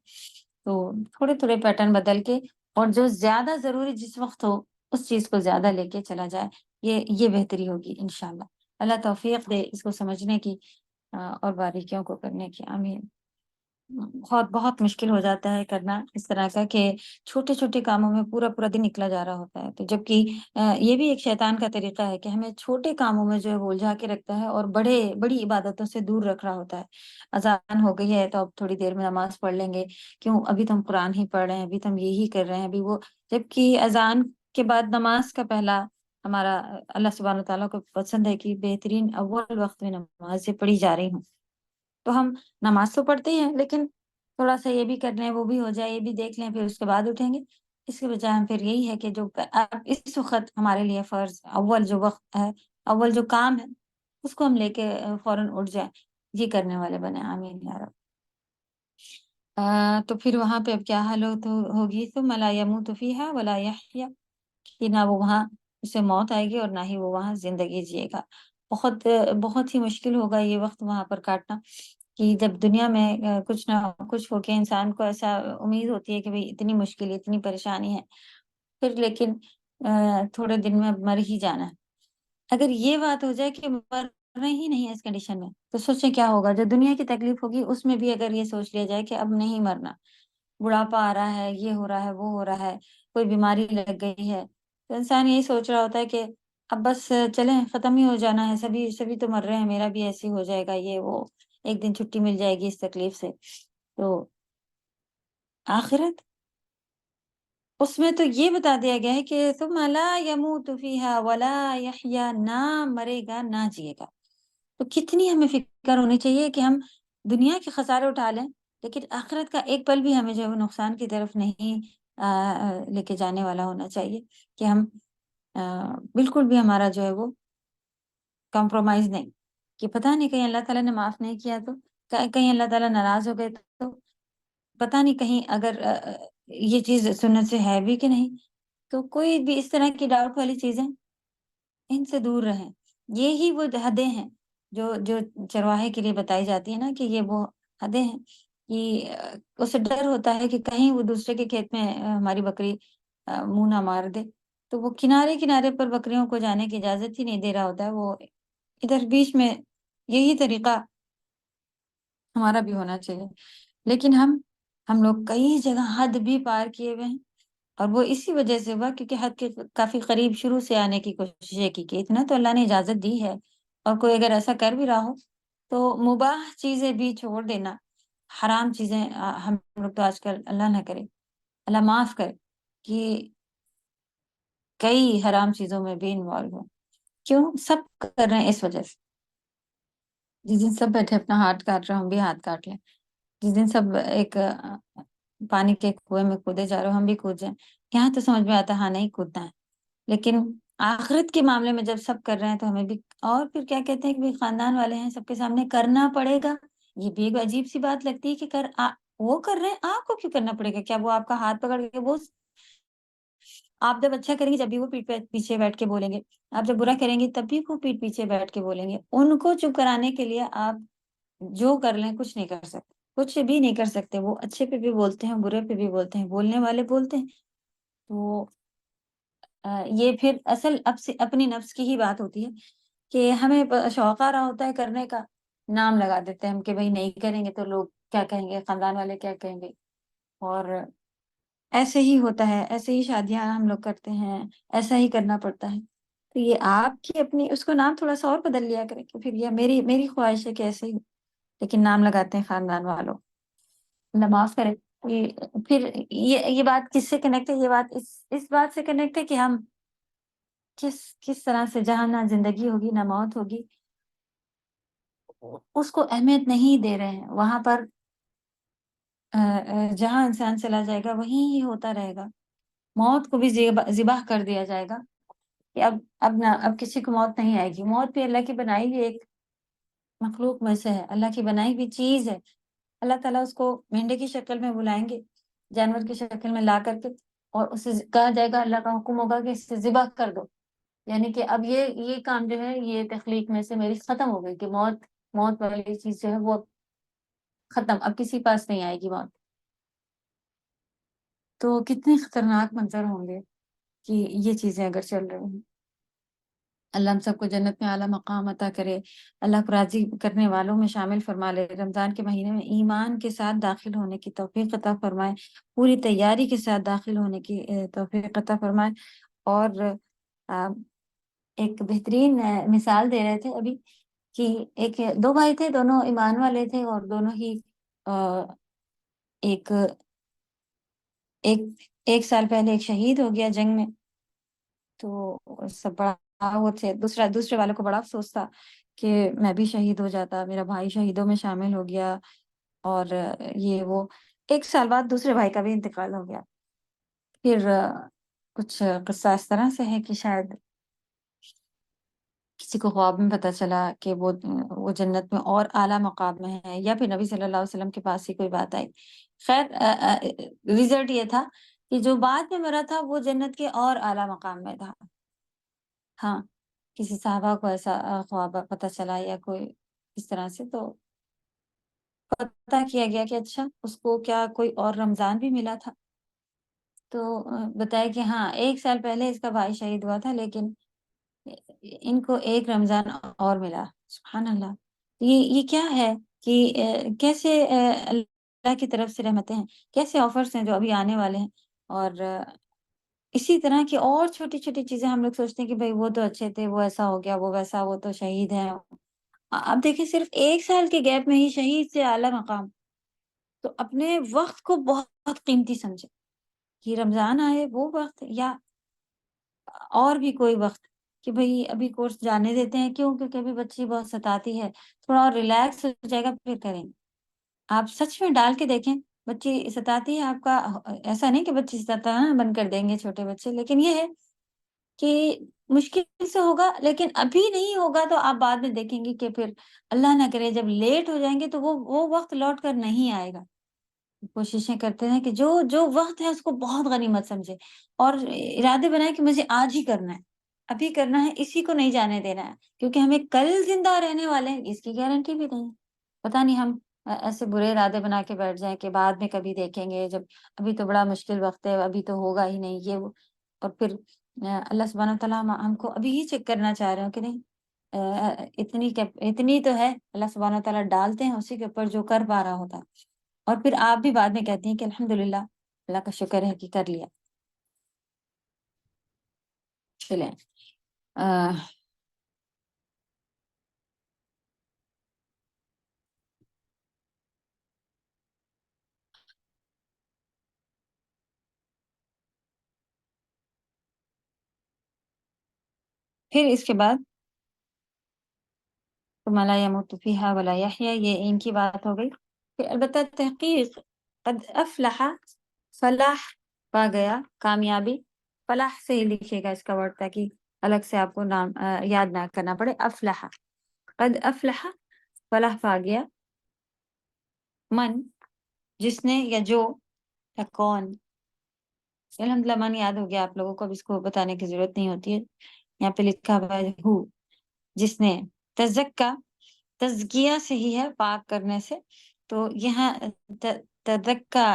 تو تھوڑے تھوڑے پیٹرن بدل کے اور جو زیادہ ضروری جس وقت ہو اس چیز کو زیادہ لے کے چلا جائے، یہ بہتری ہوگی انشاءاللہ۔ اللہ توفیق دے اس کو سمجھنے کی اور باریکیوں کو کرنے کی، آمین۔ بہت بہت مشکل ہو جاتا ہے کرنا اس طرح کا کہ چھوٹے چھوٹے کاموں میں پورا پورا دن نکلا جا رہا ہوتا ہے، تو جبکہ یہ بھی ایک شیطان کا طریقہ ہے کہ ہمیں چھوٹے کاموں میں جو ہے وہ الجھا کے رکھتا ہے اور بڑی عبادتوں سے دور رکھ رہا ہوتا ہے۔ اذان ہو گئی ہے تو اب تھوڑی دیر میں نماز پڑھ لیں گے، کیوں ابھی تو ہم قرآن ہی پڑھ رہے ہیں، ابھی تو ہم یہی کر رہے ہیں، ابھی وہ، جبکہ اذان کے بعد نماز کا پہلا ہمارا اللہ سبحانہ تعالیٰ کو پسند ہے کہ بہترین اول وقت میں نمازیں پڑھی جا رہی ہوں، تو ہم نماز تو پڑھتے ہی ہیں، لیکن تھوڑا سا یہ بھی کر لیں، وہ بھی ہو جائے، یہ بھی دیکھ لیں، پھر اس کے بعد اٹھیں گے۔ اس کے بجائے ہم پھر یہی ہے کہ جو اب اس وقت ہمارے لیے فرض اول جو وقت ہے، اول جو کام ہے، اس کو ہم لے کے فوراً اٹھ جائیں، یہ کرنے والے بنے، آمین یا رب۔ تو پھر وہاں پہ اب کیا حالت ہوگی؟ ثم لا يموت فيها ولا يحيا، کہ نہ وہ وہاں اسے موت آئے گی اور نہ ہی وہ وہاں زندگی جیے گا۔ بہت بہت ہی مشکل ہوگا یہ وقت وہاں پر کاٹنا، کہ جب دنیا میں کچھ نہ کچھ ہو کے انسان کو ایسا امید ہوتی ہے کہ بھئی اتنی مشکل، اتنی پریشانی ہے، پھر لیکن تھوڑے دن میں مر ہی جانا ہے۔ اگر یہ بات ہو جائے کہ مرنا ہی نہیں ہے اس کنڈیشن میں، تو سوچیں کیا ہوگا؟ جو دنیا کی تکلیف ہوگی اس میں بھی اگر یہ سوچ لیا جائے کہ اب نہیں مرنا، بڑھاپا آ رہا ہے، یہ ہو رہا ہے، وہ ہو رہا ہے، کوئی بیماری لگ گئی ہے، تو انسان یہی سوچ رہا ہوتا ہے کہ اب بس چلیں، ختم ہی ہو جانا ہے، سبھی تو مر رہے ہیں، میرا بھی ایسے ہی ہو جائے گا، یہ وہ، ایک دن چھٹی مل جائے گی اس تکلیف سے۔ تو آخرت، اس میں تو یہ بتا دیا گیا ہے کہ ثم لا يموت فيها ولا يحيا، نہ مرے گا نہ جیے گا۔ تو کتنی ہمیں فکر ہونی چاہیے کہ ہم دنیا کے خسارے اٹھا لیں، لیکن آخرت کا ایک پل بھی ہمیں جو ہے وہ نقصان کی طرف نہیں لے کے جانے والا ہونا چاہیے، کہ ہم بالکل بھی ہمارا جو ہے وہ کمپرومائز نہیں، کہ پتہ نہیں کہیں اللہ تعالیٰ نے معاف نہیں کیا تو، کہیں اللہ تعالیٰ ناراض ہو گئے تو، پتہ نہیں کہیں اگر یہ چیز سنت سے ہے بھی کہ نہیں۔ تو کوئی بھی اس طرح کی ڈاؤٹ والی چیزیں، ان سے دور رہیں۔ یہی وہ حدیں ہیں جو چرواہے کے لیے بتائی جاتی ہے نا، کہ یہ وہ حدیں ہیں کہ اسے ڈر ہوتا ہے کہ کہیں وہ دوسرے کے کھیت میں ہماری بکری منہ نہ مار دے، تو وہ کنارے کنارے پر بکریوں کو جانے کی اجازت ہی نہیں دے رہا ہوتا ہے، وہ ادھر بیچ میں۔ یہی طریقہ ہمارا بھی ہونا چاہیے، لیکن ہم لوگ کئی جگہ حد بھی پار کیے ہوئے ہیں، اور وہ اسی وجہ سے ہوا کیونکہ حد کے کافی قریب شروع سے آنے کی کوشش کی کہ اتنا تو اللہ نے اجازت دی ہے، اور کوئی اگر ایسا کر بھی رہا ہو تو مباح چیزیں بھی چھوڑ دینا، حرام چیزیں ہم لوگ تو آج کل، اللہ نہ کرے، اللہ معاف کرے، کہ کئی حرام چیزوں میں بھی انوالو ہو۔ کیوں سب کر رہے ہیں؟ اس وجہ سے جس دن سب بیٹھے اپنا ہاتھ کاٹ رہے ہوں، ہم بھی ہاتھ کاٹ لیں، جس دن سب ایک پانی کے کنویں میں کودے جا رہے ہو، ہم بھی کود جائیں۔ یہاں تو سمجھ میں آتا ہے ہاں نہیں کودنا ہے، لیکن آخرت کے معاملے میں جب سب کر رہے ہیں تو ہمیں بھی، اور پھر کیا کہتے ہیں کہ خاندان والے ہیں، سب کے سامنے کرنا پڑے گا۔ یہ بھی ایک عجیب سی بات لگتی ہے کہ وہ کر رہے ہیں، آپ کو کیوں کرنا پڑے گا؟ کیا وہ آپ کا ہاتھ پکڑ کے وہ آپ جب اچھا کریں گے جب بھی وہ پیٹ پیچھے بیٹھ کے بولیں گے، آپ جب برا کریں گے تب بھی وہ پیٹ پیچھے بیٹھ کے بولیں گے؟ ان کو چپ کرانے کے لیے آپ جو کر لیں کچھ نہیں کر سکتے، کچھ بھی نہیں کر سکتے۔ وہ اچھے پہ بھی بولتے ہیں، برے پہ بھی بولتے ہیں، بولنے والے بولتے ہیں۔ تو یہ پھر اصل اپنی نفس کی ہی بات ہوتی ہے کہ ہمیں شوق آ رہا ہوتا ہے کرنے کا، نام لگا دیتے ہیں ہم کہ بھئی نہیں کریں گے تو لوگ کیا کہیں گے، خاندان والے کیا کہیں گے، اور ایسے ہی ہوتا ہے، ایسے ہی شادیاں ہم لوگ کرتے ہیں، ایسا ہی کرنا پڑتا ہے۔ تو یہ آپ کی اپنی، اس کو نام تھوڑا سا اور بدل لیا کریں کہ پھر یہ میری خواہش ہے کہ ایسے ہی، لیکن نام لگاتے ہیں خاندان والوں۔ اللہ معاف کرے۔ پھر یہ بات کس سے کنیکٹ ہے؟ یہ بات اس بات سے کنیکٹ ہے کہ ہم کس طرح سے، جہاں نہ زندگی ہوگی نہ موت ہوگی، اس کو اہمیت نہیں دے رہے ہیں۔ وہاں پر جہاں انسان چلا جائے گا وہیں ہی ہوتا رہے گا۔ موت کو بھی ذبح کر دیا جائے گا کہ اب کسی کو موت نہیں آئے گی۔ موت بھی اللہ کی بنائی ہوئی ایک مخلوق میں سے ہے، اللہ کی بنائی ہوئی چیز ہے۔ اللہ تعالیٰ اس کو مینڈے کی شکل میں بلائیں گے، جانور کی شکل میں لا کر کے، اور اسے کہا جائے گا، اللہ کا حکم ہوگا کہ اسے ذبح کر دو، یعنی کہ اب یہ کام جو ہے یہ تخلیق میں سے میری ختم ہو گئی، کہ موت والی چیز جو ہے وہ ختم، اب کسی پاس نہیں آئے گی موت۔ تو کتنے خطرناک منظر ہوں گے کہ یہ چیزیں اگر چل رہی ہیں۔ اللہ ہم سب کو جنت میں اعلیٰ مقام عطا کرے، اللہ کو راضی کرنے والوں میں شامل فرما لے، رمضان کے مہینے میں ایمان کے ساتھ داخل ہونے کی توفیق عطا فرمائے، پوری تیاری کے ساتھ داخل ہونے کی توفیق عطا فرمائے۔ اور ایک بہترین مثال دے رہے تھے ابھی کہ دو بھائی تھے، دونوں ایمان والے تھے، اور دونوں ہی ایک ایک سال پہلے ایک شہید ہو گیا جنگ میں، تو سب بڑا وہ تھے، دوسرے والے کو بڑا افسوس تھا کہ میں بھی شہید ہو جاتا، میرا بھائی شہیدوں میں شامل ہو گیا، اور یہ وہ 1 سال بعد دوسرے بھائی کا بھی انتقال ہو گیا۔ پھر کچھ قصہ اس طرح سے ہے کہ شاید کسی کو خواب میں پتہ چلا کہ وہ جنت میں اور اعلیٰ مقام میں ہے، یا پھر نبی صلی اللہ علیہ وسلم کے پاس ہی کوئی بات آئی۔ خیر ریزلٹ یہ تھا کہ جو بعد میں مرا تھا وہ جنت کے اور اعلیٰ مقام میں تھا۔ ہاں، کسی صحابہ کو ایسا خواب پتہ چلا یا کوئی اس طرح سے، تو پتہ کیا گیا کہ اچھا اس کو کیا کوئی اور رمضان بھی ملا تھا، تو بتایا کہ ہاں 1 سال پہلے اس کا بھائی شہید ہوا تھا، لیکن ان کو ایک رمضان اور ملا۔ سبحان اللہ، یہ کیا ہے کہ کیسے اللہ کی طرف سے رحمتیں ہیں، کیسے آفرز ہیں جو ابھی آنے والے ہیں، اور اسی طرح کی اور چھوٹی چھوٹی چیزیں ہم لوگ سوچتے ہیں کہ بھئی وہ تو اچھے تھے، وہ ایسا ہو گیا، وہ ویسا، وہ تو شہید ہیں۔ اب دیکھیں صرف 1 سال کے گیپ میں ہی شہید سے اعلیٰ مقام، تو اپنے وقت کو بہت قیمتی سمجھے کہ رمضان آئے وہ وقت، یا اور بھی کوئی وقت، کہ بھئی ابھی کورس جانے دیتے ہیں، کیوں؟ کیونکہ ابھی بچی بہت ستاتی ہے، تھوڑا اور ریلیکس ہو جائے گا پھر کریں گے۔ آپ سچ میں ڈال کے دیکھیں، بچی ستاتی ہے آپ کا، ایسا نہیں کہ بچی ستانا بند کر دیں گے چھوٹے بچے، لیکن یہ ہے کہ مشکل سے ہوگا، لیکن ابھی نہیں ہوگا تو آپ بعد میں دیکھیں گے کہ پھر اللہ نہ کرے جب لیٹ ہو جائیں گے تو وہ وقت لوٹ کر نہیں آئے گا۔ کوششیں کرتے ہیں کہ جو وقت ہے اس کو بہت غنیمت سمجھے، اور ارادے بنائے کہ مجھے آج ہی کرنا ہے، ابھی کرنا ہے، اسی کو نہیں جانے دینا ہے، کیونکہ ہمیں کل زندہ رہنے والے ہیں اس کی گارنٹی بھی نہیں ہے۔ پتہ نہیں ہم ایسے برے ارادے بنا کے بیٹھ جائیں کہ بعد میں کبھی دیکھیں گے، جب ابھی تو بڑا مشکل وقت ہے، ابھی تو ہوگا ہی نہیں یہ وہ، اور پھر اللہ سبحانہ وتعالیٰ ہم کو ابھی ہی چیک کرنا چاہ رہے ہوں کہ نہیں، اتنی تو ہے، اللہ سبحانہ وتعالیٰ ڈالتے ہیں اسی کے اوپر جو کر پا رہا ہوتا ہے، اور پھر آپ بھی بعد میں کہتی ہیں کہ الحمدللہ اللہ کا شکر ہے کہ کر لیا۔ چلیں پھر اس کے بعد ثم لا يموت فيها ولا يحيا، یہ ان کی بات ہو گئی۔ پھر البتہ تحقیق قد افلح، فلاح پا گیا، کامیابی، فلاح سے ہی لکھے گا اس کا ورڈ تاکہ الگ سے آپ کو نام یاد نہ کرنا پڑے۔ افلح، قد افلح، فلاح پا گیا، من، جس نے، یا جو، یا کون۔ الحمدللہ من یاد ہو گیا آپ لوگوں کو، اب اس کو بتانے کی ضرورت نہیں ہوتی ہے، یہاں پہ لکھا ہوا ہے ہو، جس نے، تزکا، تزکیہ سے ہی ہے، پاک کرنے سے، تو یہاں تزکا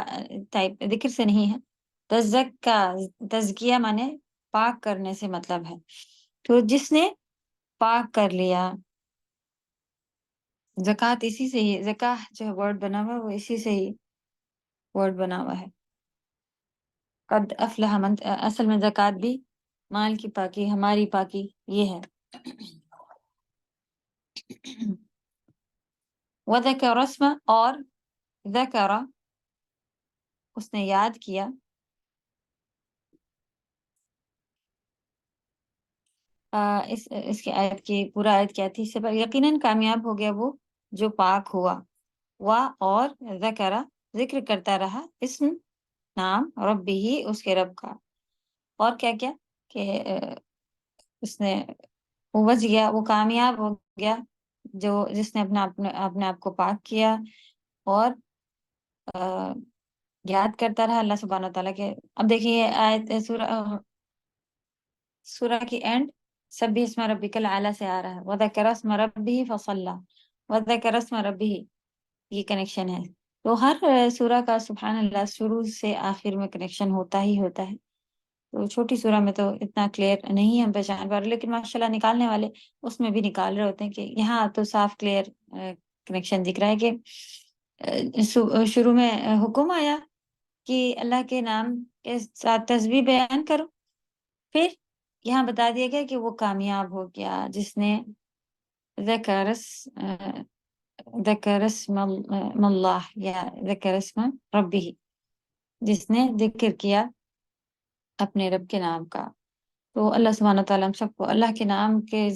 ٹائپ ذکر سے نہیں ہے، تزکا، تزکیہ مانے پاک کرنے سے مطلب ہے، تو جس نے پاک کر لیا۔ زکوٰۃ اسی سے ہی، زکاہ جو ورڈ بنا ہوا ہے وہ اسی سے ہی ورڈ بنا ہوا ہے۔ قد افلح من، اصل میں زکوٰۃ بھی مال کی پاکی، ہماری پاکی یہ ہے۔ وذکر اسمہ، اور ذکر، اس نے یاد کیا، اس کی آیت کی پورا آیت کیا تھی اس سے پر یقیناً کامیاب ہو گیا وہ جو پاک ہوا، اور ذکر، ذکر کرتا رہا، اسم، نام، ربی ہی، اس کے رب کا، اور کیا کیا کہ اس نے وہ بچ گیا، وہ کامیاب ہو گیا جس نے اپنے آپ کو پاک کیا، اور یاد کرتا رہا اللہ سبحانہ وتعالیٰ کے۔ اب دیکھیے آیت سورہ کی اینڈ سبح اسم ربک الاعلی سے آ رہا ہے، وذکر اسم ربہ فصلی، وذکر اسم ربہ، یہ کنیکشن ہے۔ تو ہر سورہ کا سبحان اللہ شروع سے آخر میں کنیکشن ہوتا ہی ہوتا ہے، تو چھوٹی سورہ میں تو اتنا کلیئر نہیں ہم پہچان پا رہے، لیکن ماشاءاللہ نکالنے والے اس میں بھی نکال رہے ہوتے ہیں کہ یہاں تو صاف کلیئر کنیکشن دکھ رہا ہے کہ شروع میں حکم آیا کہ اللہ کے نام کے ساتھ تسبیح بیان کرو، پھر یہاں بتا دیا گیا کہ وہ کامیاب ہو گیا جس نے ذکر اسم اللہ، یا ذکر اسم ربہ، جس نے ذکر کیا اپنے رب کے نام کا۔ تو اللہ سبحانہ تعالیٰ ہم سب کو اللہ کے نام کے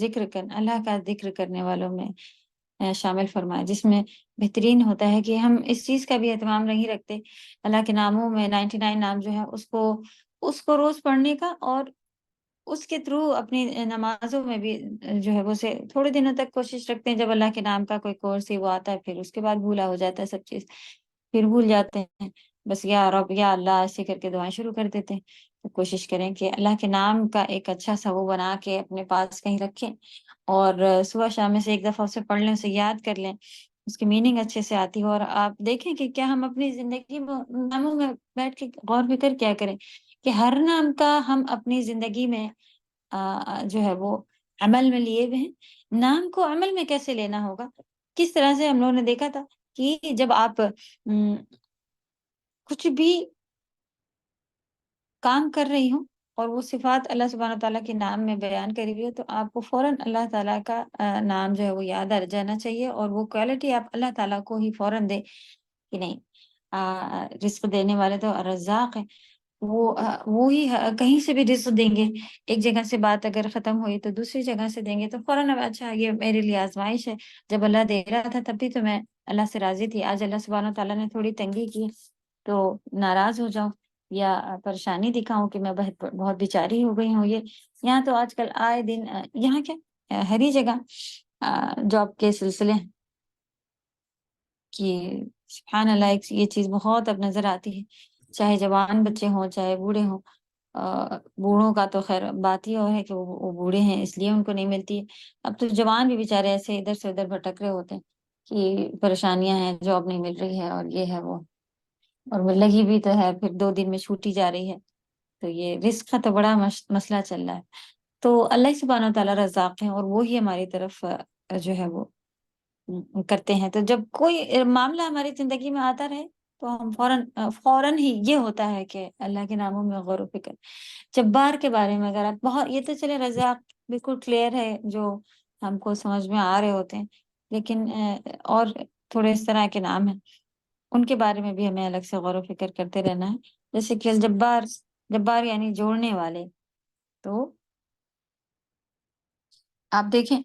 اللہ کا ذکر کرنے والوں میں شامل فرمائے، جس میں بہترین ہوتا ہے کہ ہم اس چیز کا بھی اہتمام نہیں رکھتے، اللہ کے ناموں میں 99 نام جو ہے اس کو روز پڑھنے کا، اور اس کے تھرو اپنی نمازوں میں بھی جو ہے وہ سے تھوڑے دنوں تک کوشش رکھتے ہیں، جب اللہ کے نام کا کوئی کورس ہی وہ آتا ہے پھر اس کے بعد بھولا ہو جاتا ہے سب چیز، پھر بھول جاتے ہیں، بس یا رب یا اللہ ایسے کر کے دعائیں شروع کر دیتے ہیں۔ تو کوشش کریں کہ اللہ کے نام کا ایک اچھا سا وہ بنا کے اپنے پاس کہیں رکھیں، اور صبح شام میں سے ایک دفعہ اسے پڑھ لیں، اسے یاد کر لیں، اس کی میننگ اچھے سے آتی ہو، اور آپ دیکھیں کہ کیا ہم اپنی زندگی میں ناموں میں بیٹھ کے غور فکر کیا کریں کہ ہر نام کا ہم اپنی زندگی میں جو ہے وہ عمل میں لیے ہوئے ہیں۔ نام کو عمل میں کیسے لینا ہوگا، کس طرح سے ہم لوگوں نے دیکھا تھا کہ جب آپ کچھ بھی کام کر رہی ہوں اور وہ صفات اللہ سبحانہ تعالیٰ کے نام میں بیان کری ہوئی ہے، تو آپ کو فوراً اللہ تعالیٰ کا نام جو ہے وہ یاد آ جانا چاہیے، اور وہ کوالٹی آپ اللہ تعالیٰ کو ہی فوراً دیں کہ نہیں، رزق دینے والے تو رزاق ہے، وہی کہیں سے بھی رزق دیں گے، ایک جگہ سے بات اگر ختم ہوئی تو دوسری جگہ سے دیں گے، تو فوراً اب اچھا یہ میرے لیے آزمائش ہے، جب اللہ دے رہا تھا تب بھی تو میں اللہ سے راضی تھی، آج اللہ سبحانہ تعالیٰ نے تھوڑی تنگی کی تو ناراض ہو جاؤں یا پریشانی دکھاؤں کہ میں بہت بیچاری ہو گئی ہوں۔ یہ یہاں تو آج کل آئے دن یہاں کیا ہر ہی جگہ جاب کے سلسلے ہیں کہ سبحان اللہ، یہ چیز بہت اب نظر آتی ہے، چاہے جوان بچے ہوں چاہے بوڑھے ہوں، بوڑھوں کا تو خیر بات ہی ہے کہ وہ بوڑھے ہیں اس لیے ان کو نہیں ملتی ہے، اب تو جوان بھی بیچارے ایسے ادھر سے ادھر بھٹک رہے ہوتے ہیں کہ پریشانیاں ہیں، جاب نہیں مل رہی ہے اور یہ ہے وہ، اور وہ لگی بھی تو ہے پھر 2 دن میں چھوٹی جا رہی ہے، تو یہ رزق کا تو بڑا مسئلہ چل رہا ہے۔ تو اللہ سبحانہ تعالیٰ رزاق ہیں، اور وہی ہماری طرف جو ہے وہ کرتے ہیں، تو جب کوئی معاملہ ہماری زندگی میں آتا رہے تو ہم فوراً ہی یہ ہوتا ہے کہ اللہ کے ناموں میں غور و فکر۔ جبار کے بارے میں اگر آپ بہت، یہ تو چلے رزاق بالکل کلیئر ہے جو ہم کو سمجھ میں آ رہے ہوتے ہیں، لیکن اور تھوڑے اس طرح کے نام ہیں ان کے بارے میں بھی ہمیں الگ سے غور و فکر کرتے رہنا ہے، جیسے کہ جبار یعنی جوڑنے والے، تو آپ دیکھیں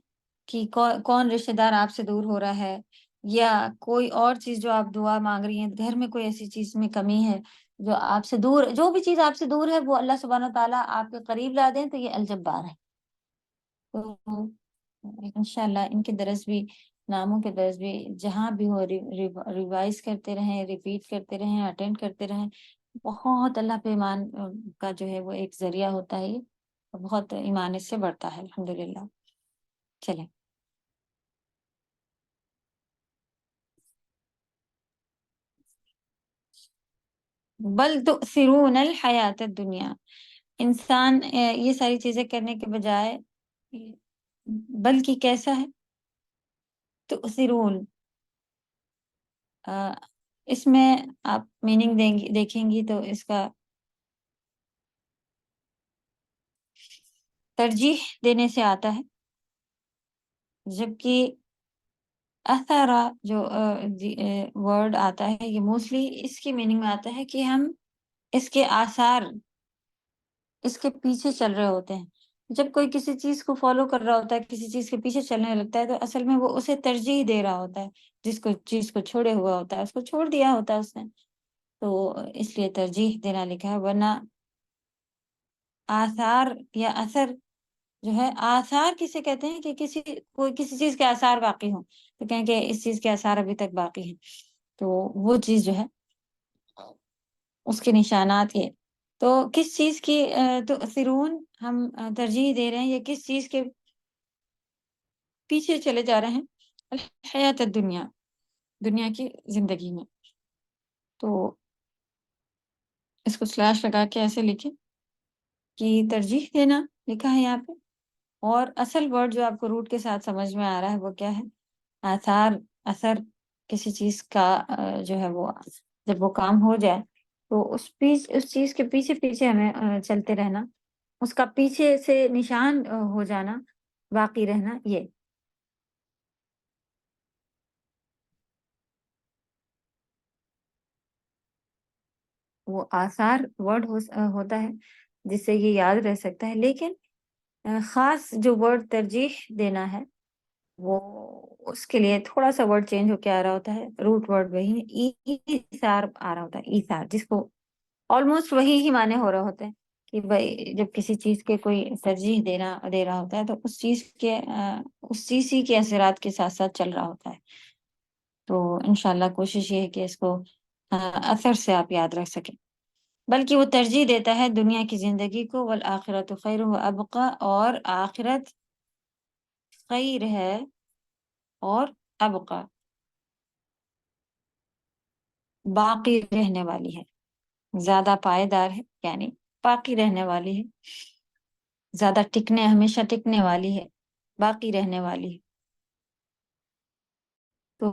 کہ کون رشتہ دار آپ سے دور ہو رہا ہے، یا کوئی اور چیز جو آپ دعا مانگ رہی ہیں، گھر میں کوئی ایسی چیز میں کمی ہے جو آپ سے دور، جو بھی چیز آپ سے دور ہے وہ اللہ سبحانہ تعالیٰ آپ کے قریب لا دیں، تو یہ الجبار ہے۔ تو انشاءاللہ ان کے درس بھی، ناموں کے درس بھی جہاں بھی ہو ریوائز کرتے رہیں، ریپیٹ کرتے رہیں، اٹینڈ کرتے رہیں، بہت اللہ پہ ایمان کا جو ہے وہ ایک ذریعہ ہوتا ہے، یہ بہت ایمان اس سے بڑھتا ہے الحمدللہ۔ چلیں، بل تؤثرون الحیات الدنیا، انسان یہ ساری چیزیں کرنے کے بجائے بلکہ کیسا ہے، تؤثرون، اس میں آپ میننگ دیکھیں گی تو اس کا ترجیح دینے سے آتا ہے، جبکہ اثرا جو ورڈ آتا ہے یہ موسٹلی اس کی میننگ میں آتا ہے کہ ہم اس کے آثار، اس کے پیچھے چل رہے ہوتے ہیں۔ جب کوئی کسی چیز کو فالو کر رہا ہوتا ہے، کسی چیز کے پیچھے چلنے لگتا ہے، تو اصل میں وہ اسے ترجیح دے رہا ہوتا ہے، جس کو چیز کو چھوڑے ہوا ہوتا ہے اس کو چھوڑ دیا ہوتا ہے اس نے، تو اس لیے ترجیح دینا لکھا ہے، ورنہ آثار یا اثر جو ہے، آثار کسے کہتے ہیں کہ کوئی کسی چیز کے آثار باقی ہوں، تو کہیں کہ اس چیز کے آثار ابھی تک باقی ہیں، تو وہ چیز جو ہے اس کے نشانات یہ، تو کس چیز کی تؤثرون ہم ترجیح دے رہے ہیں، یا کس چیز کے پیچھے چلے جا رہے ہیں، الحیات الدنیا، دنیا کی زندگی میں، تو اس کو سلیش لگا کے ایسے لکھیں کہ ترجیح دینا لکھا ہے یہاں پہ، اور اصل ورڈ جو آپ کو روٹ کے ساتھ سمجھ میں آ رہا ہے وہ کیا ہے، آثار، اثر، کسی چیز کا جو ہے وہ جب وہ کام ہو جائے تو اس چیز کے پیچھے پیچھے ہمیں چلتے رہنا، اس کا پیچھے سے نشان ہو جانا، باقی رہنا، یہ وہ آثار ورڈ ہوتا ہے، جس سے یہ یاد رہ سکتا ہے، لیکن خاص جو ورڈ ترجیح دینا ہے وہ اس کے لیے تھوڑا سا ورڈ چینج ہو کے آ رہا ہوتا ہے، روٹ ورڈ وہی ہے، ایثار آ رہا ہوتا ہے، ایثار، جس کو آلموسٹ وہی ہی معنی ہو رہا ہوتا ہے کہ بھائی جب کسی چیز کے کوئی ترجیح دے رہا ہوتا ہے تو اس چیز ہی کے اثرات کے ساتھ ساتھ چل رہا ہوتا ہے. تو انشاءاللہ کوشش یہ ہے کہ اس کو اثر سے آپ یاد رکھ سکیں. بلکہ وہ ترجیح دیتا ہے دنیا کی زندگی کو، والآخرۃ خیر و ابقا، اور آخرت خیر ہے اور ابقا، باقی رہنے والی ہے، زیادہ پائیدار ہے، یعنی باقی رہنے والی ہے، زیادہ ہمیشہ ٹکنے والی ہے، باقی رہنے والی ہے. تو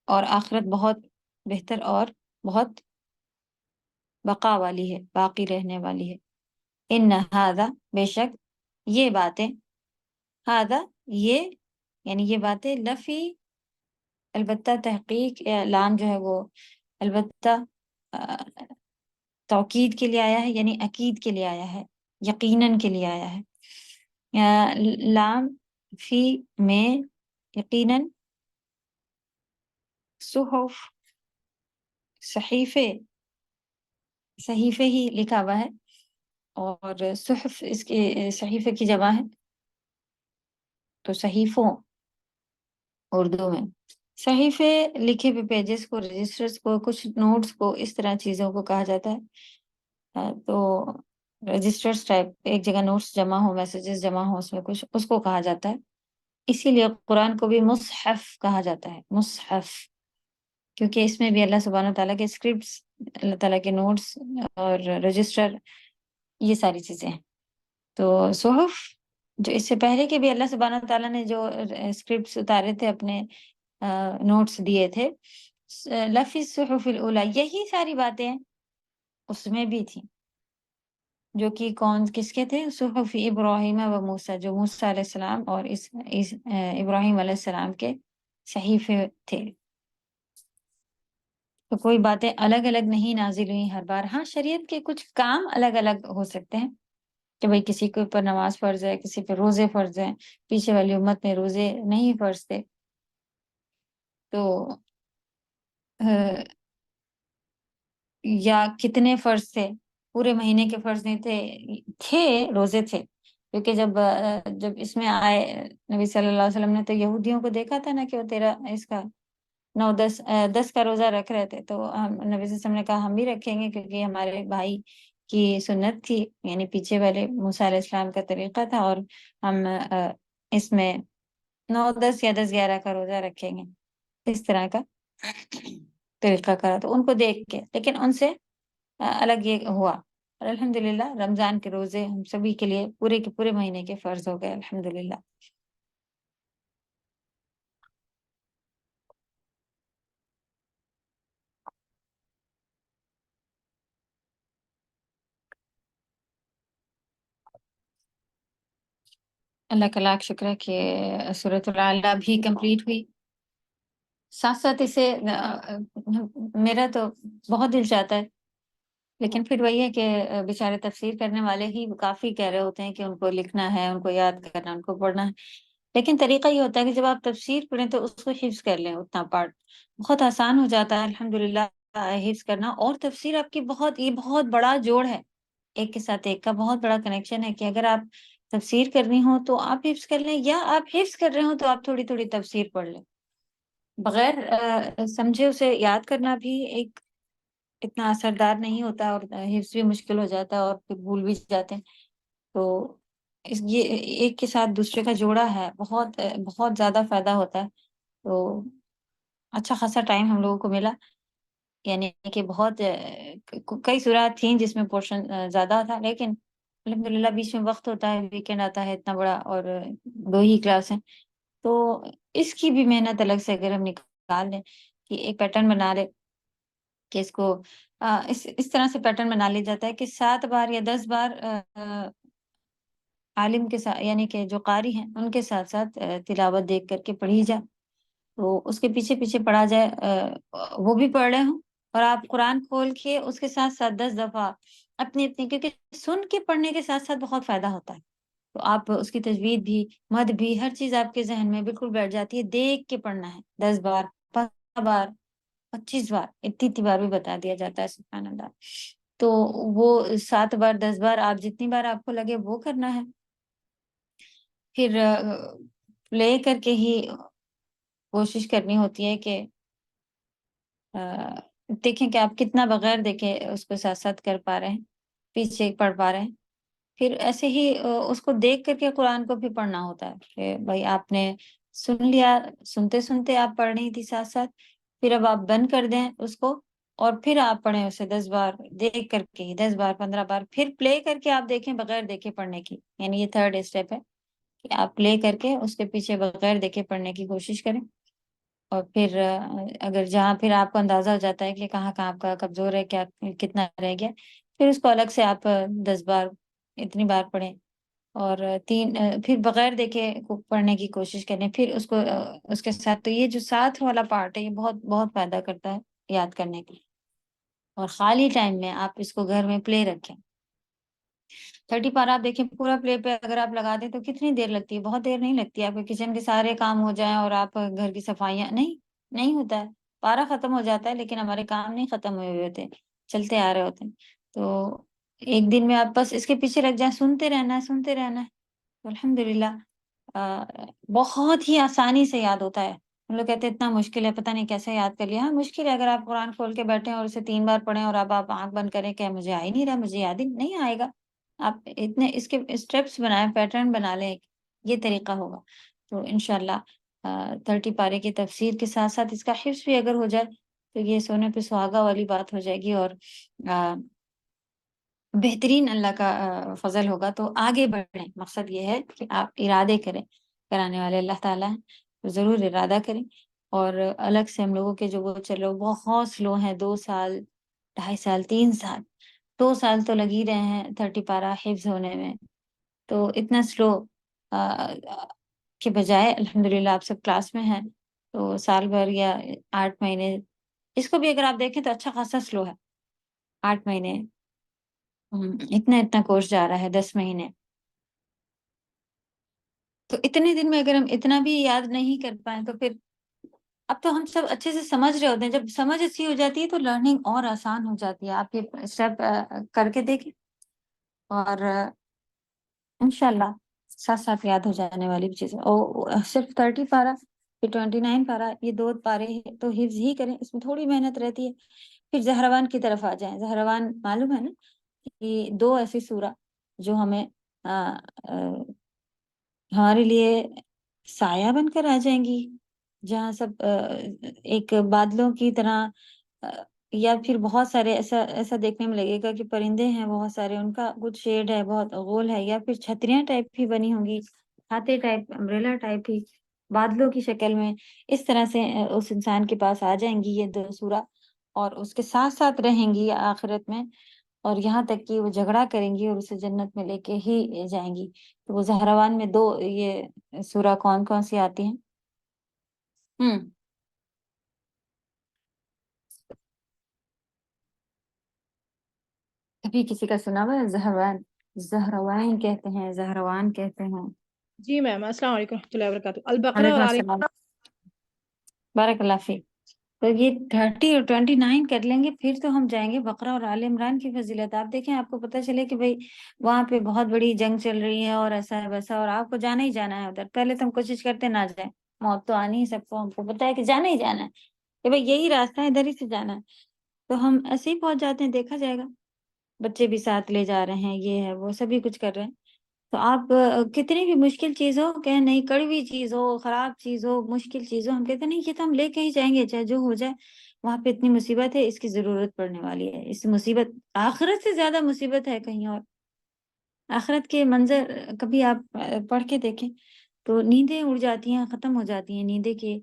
اور آخرت بہت بہتر اور بہت بقا والی ہے، باقی رہنے والی ہے. ان ھذا، بے شک یہ باتیں، ھذا یہ، یعنی یہ باتیں، لفی، البتہ، تحقیق، اعلان جو ہے وہ البتہ توکید کے لیے آیا ہے، یعنی اکید کے لیے آیا ہے، یقیناً کے لیے آیا ہے. لام فی میں یقیناً، صحف، صحیفے ہی لکھا ہوا ہے، اور صحف اس کے صحیفے کی جمع ہے، تو صحیفوں اردو میں صحیفے، لکھے ہوئے پیجز کو، رجسٹرز کو، کچھ نوٹس کو، اس طرح چیزوں کو کہا جاتا ہے. تو رجسٹرز ٹائپ، ایک جگہ نوٹس جمع ہو، میسیجز جمع ہو، اس میں کچھ، اس کو کہا جاتا ہے. اسی لیے قرآن کو بھی مصحف کہا جاتا ہے، مصحف، کیونکہ اس میں بھی اللہ سبحانہ وتعالیٰ کے اسکرپٹس، اللہ تعالیٰ کے نوٹس اور رجسٹر، یہ ساری چیزیں ہیں. تو صحف، جو اس سے پہلے کے بھی اللہ سبحانہ وتعالیٰ نے جو اسکرپٹس اتارے تھے، اپنے نوٹس دیے تھے، لفی الصحف الاولی، یہی ساری باتیں اس میں بھی تھیں، جو کہ کس کے تھے؟ صحف ابراہیم و موسیٰ، جو موسیٰ علیہ السلام اور ابراہیم علیہ السلام کے صحیفے تھے. تو کوئی باتیں الگ الگ نہیں نازل ہوئی ہر بار. ہاں، شریعت کے کچھ کام الگ الگ ہو سکتے ہیں، کہ بھئی کسی کے اوپر نماز فرض ہے، کسی پہ روزے فرض ہیں، پیچھے والی امت میں روزے نہیں فرض تھے، تو یا کتنے فرض تھے، پورے مہینے کے فرض نہیں تھے روزے تھے. کیونکہ جب اس میں آئے نبی صلی اللہ علیہ وسلم نے تو یہودیوں کو دیکھا تھا نا، کہ وہ اس کا 9 10 کا روزہ رکھ رہے تھے. تو نبی صلی اللہ علیہ وسلم نے کہا ہم بھی رکھیں گے، کیونکہ ہمارے بھائی کی سنت تھی، یعنی پیچھے والے موسیٰ علیہ السلام کا طریقہ تھا، اور ہم اس میں 9 10 یا 10 11 کا روزہ رکھیں گے، اس طرح کا طریقہ کرا. تو ان کو دیکھ کے، لیکن ان سے الگ یہ ہوا. اور الحمدللہ رمضان کے روزے ہم سبھی کے لیے پورے کے پورے مہینے کے فرض ہو گئے، الحمدللہ. اللہ کا لاکھ شکر ہے کہ سورۃ العلیٰ بھی کمپلیٹ ہوئی. ساتھ ساتھ اسے میرا تو بہت دل چاہتا ہے، لیکن پھر وہی ہے کہ بیچارے تفسیر کرنے والے ہی کافی کہہ رہے ہوتے ہیں کہ ان کو لکھنا ہے، ان کو یاد کرنا، ان کو پڑھنا ہے. لیکن طریقہ یہ ہوتا ہے کہ جب آپ تفسیر پڑھیں تو اس کو حفظ کر لیں، اتنا پارٹ بہت آسان ہو جاتا ہے الحمدللہ حفظ کرنا. اور تفسیر آپ کی یہ بہت بڑا جوڑ ہے، ایک کے ساتھ ایک کا بہت بڑا کنیکشن ہے، کہ اگر آپ تفسیر کرنی ہو تو آپ حفظ کر لیں، یا آپ حفظ کر رہے ہو تو آپ تھوڑی تھوڑی تفسیر پڑھ لیں. بغیر سمجھے اسے یاد کرنا بھی اتنا اثردار نہیں ہوتا، اور حفظ بھی مشکل ہو جاتا ہے، اور پھر بھول بھی جاتے ہیں. تو یہ ایک کے ساتھ دوسرے کا جوڑا ہے، بہت بہت زیادہ فائدہ ہوتا ہے. تو اچھا خاصا ٹائم ہم لوگوں کو ملا، یعنی کہ بہت کئی سورات تھیں جس میں پورشن زیادہ تھا، لیکن الحمدللہ بیچ میں وقت ہوتا ہے، ویکینڈ آتا ہے اتنا بڑا، اور 2 ہی کلاس ہیں. تو اس کی بھی محنت الگ سے اگر ہم نکال لیں، کہ ایک پیٹرن بنا لیں، کہ اس کو اس طرح سے پیٹرن بنا لیا جاتا ہے کہ 7 بار یا 10 بار عالم کے ساتھ، یعنی کہ جو قاری ہیں ان کے ساتھ ساتھ تلاوت دیکھ کر کے پڑھی جائے، تو اس کے پیچھے پیچھے پڑھا جائے، وہ بھی پڑھ رہے ہوں اور آپ قرآن کھول کے اس کے ساتھ ساتھ 10 دفعہ اپنی کیونکہ سن کے پڑھنے کے ساتھ ساتھ بہت فائدہ ہوتا ہے، تو آپ اس کی تجوید بھی، مد بھی، ہر چیز آپ کے ذہن میں بالکل بیٹھ جاتی ہے۔ دیکھ کے پڑھنا ہے 10 بار، 15 بار، 25 بار، اتنی بار بھی بتا دیا جاتا ہے، سبحان اللہ۔ تو وہ 7 بار 10 بار آپ جتنی بار آپ کو لگے وہ کرنا ہے، پھر پلے کر کے ہی کوشش کرنی ہوتی ہے کہ دیکھیں کہ آپ کتنا بغیر دیکھے اس کو ساتھ ساتھ کر پا رہے ہیں، پیچھے پڑھ پا رہے ہیں۔ پھر ایسے ہی اس کو دیکھ کر کے قرآن کو بھی پڑھنا ہوتا ہے کہ بھائی آپ نے سن لیا، سنتے سنتے آپ پڑھ رہی تھی ساتھ ساتھ، پھر اب آپ بند کر دیں اس کو اور پھر آپ پڑھیں اسے 10 بار دیکھ کر کے ہی، 10 بار 15 بار، پھر پلے کر کے آپ دیکھیں بغیر دیکھے پڑھنے کی، یعنی یہ 3rd اسٹیپ ہے کہ آپ پلے کر کے اس کے پیچھے بغیر دیکھے پڑھنے کی کوشش کریں۔ اور پھر اگر جہاں پھر آپ کو اندازہ ہو جاتا ہے کہ کہاں کہاں آپ کا کمزور ہے، کیا کتنا رہ گیا، پھر اس کو الگ سے آپ 10 بار اتنی بار پڑھیں، اور پھر بغیر دیکھے پڑھنے کی کوشش کریں، پھر اس کو اس کے ساتھ۔ تو یہ جو ساتھ والا پارٹ ہے یہ بہت بہت فائدہ کرتا ہے یاد کرنے کی، اور خالی ٹائم میں آپ اس کو گھر میں پلے رکھیں۔ 30 پارہ آپ دیکھیں پورا پلے پہ اگر آپ لگا دیں تو کتنی دیر لگتی ہے؟ بہت دیر نہیں لگتی ہے، آپ کے کچن کے سارے کام ہو جائیں اور آپ گھر کی صفائیاں، نہیں ہوتا ہے، پارہ ختم ہو جاتا ہے لیکن ہمارے کام نہیں ختم ہوئے ہوئے ہوتے، چلتے آ رہے ہوتے ہیں۔ تو ایک دن میں آپ بس اس کے پیچھے لگ جائیں، سنتے رہنا ہے، تو الحمدللہ بہت ہی آسانی سے یاد ہوتا ہے۔ ہم لوگ کہتے ہیں اتنا مشکل ہے، پتہ نہیں کیسے یاد کر لیا۔ ہاں مشکل ہے، اگر آپ قرآن کھول کے بیٹھیں اور اسے 3 بار پڑھیں اور اب آپ آنکھ بند کریں کہ مجھے آ ہی نہیں رہا، مجھے یاد ہی نہیں آئے گا۔ آپ اتنے اس کے اسٹیپس بنائیں، پیٹرن بنا لیں، یہ طریقہ ہوگا تو انشاءاللہ 30 پارے کی تفسیر کے ساتھ ساتھ اس کا حفظ بھی اگر ہو جائے تو یہ سونے پہ سہاگا والی بات ہو جائے گی، اور بہترین اللہ کا فضل ہوگا۔ تو آگے بڑھیں، مقصد یہ ہے کہ آپ ارادے کریں، کرانے والے اللہ تعالیٰ ہیں تو ضرور ارادہ کریں۔ اور الگ سے ہم لوگوں کے جو وہ چلو بہت سلو ہیں، 2 سال 2.5 سال 3 سال 2 سال تو لگ ہی رہے ہیں 30 پارہ حفظ ہونے میں، تو اتنا سلو کے بجائے الحمدللہ آپ سب کلاس میں ہیں، تو سال بھر یا 8 مہینے، اس کو بھی اگر آپ دیکھیں تو اچھا خاصا سلو ہے۔ 8 مہینے اتنا کورس جا رہا ہے، 10 مہینے، تو اتنے دن میں اگر ہم اتنا بھی یاد نہیں کر پائیں تو پھر اب تو ہم سب اچھے سے سمجھ رہے ہوتے ہیں۔ جب سمجھ اچھی ہو جاتی ہے تو لرننگ اور آسان ہو جاتی ہے۔ آپ یہ اسٹیپ کر کے دیکھیں اور انشاءاللہ ساتھ ساتھ یاد ہو جانے والی بھی چیزیں۔ اور صرف 30 پارہ پھر 29 پارہ، یہ 2 پارے تو حفظ ہی کریں، اس میں تھوڑی محنت رہتی ہے۔ پھر زہروان کی طرف آ جائیں۔ زہروان معلوم ہے نا کہ 2 ایسی سورہ جو ہمیں ہمارے لیے سایہ بن کر آ جائیں گی، جہاں سب ایک بادلوں کی طرح، یا پھر بہت سارے ایسا دیکھنے میں لگے گا کہ پرندے ہیں بہت سارے، ان کا کچھ شیڈ ہے، بہت غول ہے، یا پھر چھتریاں ٹائپ بھی بنی ہوں گی، چھاتے ٹائپ، امبریلا ٹائپ ہی بادلوں کی شکل میں، اس طرح سے اس انسان کے پاس آ جائیں گی یہ 2 سورہ، اور اس کے ساتھ ساتھ رہیں گی آخرت میں، اور یہاں تک کہ وہ جھگڑا کریں گی اور اسے جنت میں لے کے ہی جائیں گی۔ تو وہ زہروان میں 2 یہ سورہ کون کون سی آتی ہیں؟ کبھی کسی کا سنا ہوا ہے؟ زہروان کہتے ہیں، زہروان کہتے ہیں۔ جی میم، السلام علیکم ورحمۃ اللہ وبرکاتہ۔ البقرہ وعلیکم اور السلام، بارک اللہ فیک۔ تو یہ 30 اور 29 کر لیں گے، پھر تو ہم جائیں گے بقرہ اور آل عمران کی فضیلت۔ آپ دیکھیں، آپ کو پتہ چلے کہ بھئی وہاں پہ بہت بڑی جنگ چل رہی ہے اور ایسا ہے ویسا، اور آپ کو جانا ہی جانا ہے ادھر۔ پہلے تو ہم کوشش کرتے نہ جائیں، موت تو آنی ہی سب کو، ہم کو پتہ ہے کہ جانا ہی جانا ہے کہ بھئی یہی راستہ ہے، ادھر ہی سے جانا ہے، تو ہم ایسے ہی پہنچ جاتے ہیں، دیکھا جائے گا۔ بچے بھی ساتھ لے جا رہے ہیں، یہ ہے وہ سبھی کچھ کر رہے ہیں۔ تو آپ کتنی بھی مشکل چیز ہو، کہ نہیں کڑوی چیز ہو، خراب چیز ہو، مشکل چیز ہو، ہم کہتے ہیں نہیں یہ تو ہم لے کے ہی جائیں گے چاہے جو ہو جائے، وہاں پہ اتنی مصیبت ہے، اس کی ضرورت پڑنے والی ہے۔ اس مصیبت، آخرت سے زیادہ مصیبت ہے کہیں اور۔ آخرت کے منظر کبھی آپ پڑھ کے دیکھیں تو نیندیں اڑ جاتی ہیں، ختم ہو جاتی ہیں نیندیں کہ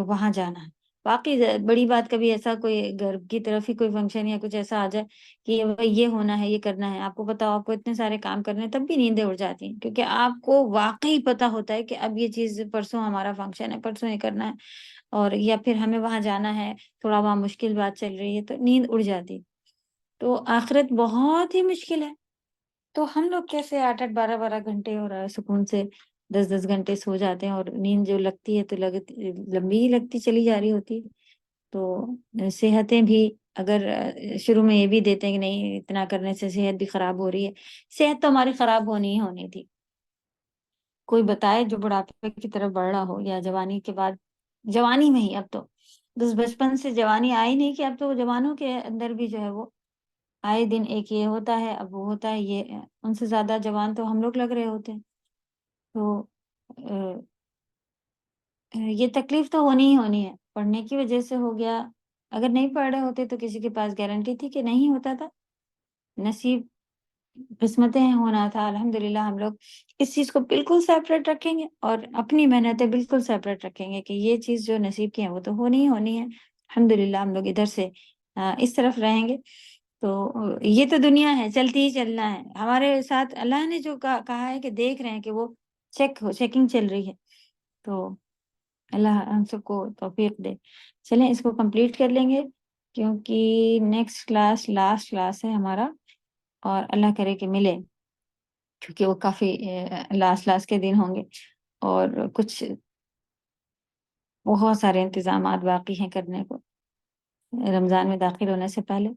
وہاں جانا ہے۔ واقعی بڑی بات کبھی ایسا کوئی گھر کی طرف ہی کوئی فنکشن یا کچھ ایسا آ جائے کہ یہ ہونا ہے، یہ کرنا ہے، آپ کو پتا ہو آپ کو اتنے سارے کام کرنے ہیں، تب بھی نیندیں اڑ جاتی ہیں، کیونکہ آپ کو واقعی پتا ہوتا ہے کہ اب یہ چیز پرسوں ہمارا فنکشن ہے، پرسوں یہ کرنا ہے، اور یا پھر ہمیں وہاں جانا ہے، تھوڑا وہاں مشکل بات چل رہی ہے، تو نیند اڑ جاتی۔ تو آخرت بہت ہی مشکل ہے، تو ہم لوگ کیسے 8-8 12-12 گھنٹے اور سکون سے 10-10 گھنٹے سو جاتے ہیں، اور نیند جو لگتی ہے تو لمبی ہی لگتی چلی جا رہی ہوتی ہے۔ تو صحتیں بھی اگر شروع میں یہ بھی دیتے ہیں کہ نہیں اتنا کرنے سے صحت بھی خراب ہو رہی ہے، صحت تو ہماری خراب ہونی ہی ہونی تھی۔ کوئی بتائے جو بڑھاپے کی طرف بڑھ رہا ہو یا جوانی کے بعد، جوانی میں ہی، اب تو بس بچپن سے جوانی آئی نہیں کہ اب تو جوانوں کے اندر بھی جو ہے وہ آئے دن ایک یہ ہوتا ہے، اب وہ ہوتا ہے، یہ ان سے زیادہ جوان تو ہم لوگ لگ رہے ہوتے ہیں۔ تو یہ تکلیف تو ہونی ہی ہونی ہے، پڑھنے کی وجہ سے ہو گیا، اگر نہیں پڑھ رہے ہوتے تو کسی کے پاس گارنٹی تھی کہ نہیں ہوتا تھا، نصیب قسمتیں ہونا تھا۔ الحمدللہ ہم لوگ اس چیز کو بالکل سیپریٹ رکھیں گے اور اپنی محنتیں بالکل سیپریٹ رکھیں گے کہ یہ چیز جو نصیب کی ہے وہ تو ہونی ہی ہونی ہے۔ الحمدللہ ہم لوگ ادھر سے اس طرف رہیں گے۔ تو یہ تو دنیا ہے، چلتی ہی چلنا ہے، ہمارے ساتھ اللہ نے جو کہا ہے کہ دیکھ رہے ہیں کہ وہ چیکنگ چل رہی ہے، تو اللہ ہم سب کو توفیق دے۔ چلیں اس کو کمپلیٹ کر لیں گے، کیونکہ نیکسٹ کلاس لاسٹ کلاس ہے ہمارا، اور اللہ کرے کہ ملے، کیونکہ وہ کافی لاسٹ کے دن ہوں گے، اور کچھ بہت سارے انتظامات باقی ہیں کرنے کو رمضان میں داخل ہونے سے پہلے۔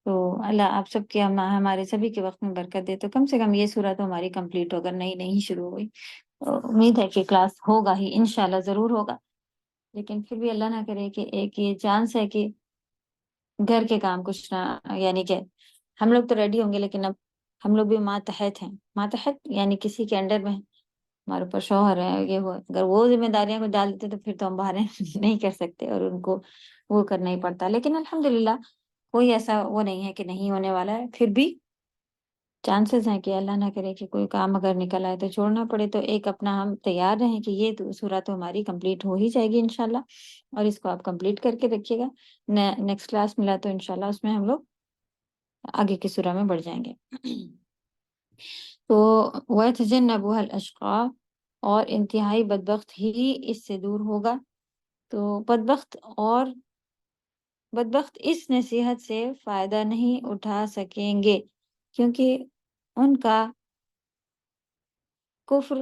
تو اللہ آپ سب کے ہمارے سبھی کے وقت میں برکت دے، تو کم سے کم یہ سورہ تو ہماری کمپلیٹ ہوگا، نہیں شروع ہوئی، تو امید ہے کہ کلاس ہوگا ہی، انشاءاللہ ضرور ہوگا، لیکن پھر بھی اللہ نہ کرے کہ ایک یہ چانس ہے کہ گھر کے کام کچھ نہ، یعنی کہ ہم لوگ تو ریڈی ہوں گے، لیکن اب ہم لوگ بھی ماتحت ہیں، ماتحت یعنی کسی کے انڈر میں ہیں، ہمارے اوپر شوہر ہے، یہ وہ، اگر وہ ذمہ داریاں کو ڈال دیتے تو پھر تو ہم باہر نہیں کر سکتے، اور ان کو وہ کرنا ہی پڑتا، لیکن الحمدللہ کوئی ایسا وہ نہیں ہے کہ نہیں ہونے والا ہے، پھر بھی چانسز ہیں کہ اللہ نہ کرے کہ کوئی کام اگر نکل آئے تو چھوڑنا پڑے، تو ایک اپنا ہم تیار رہیں کہ یہ سورہ تو ہماری کمپلیٹ ہو ہی جائے گی انشاءاللہ، اور اس کو آپ کمپلیٹ کر کے رکھیے گا، نیکسٹ کلاس ملا تو انشاءاللہ اس میں ہم لوگ آگے کی سورہ میں بڑھ جائیں گے۔ تو وَيَتَجَنَّبُهَا الْأَشْقَى، اور انتہائی بدبخت ہی اس سے دور ہوگا۔ تو بدبخت اس نصیحت سے فائدہ نہیں اٹھا سکیں گے، کیونکہ ان کا کفر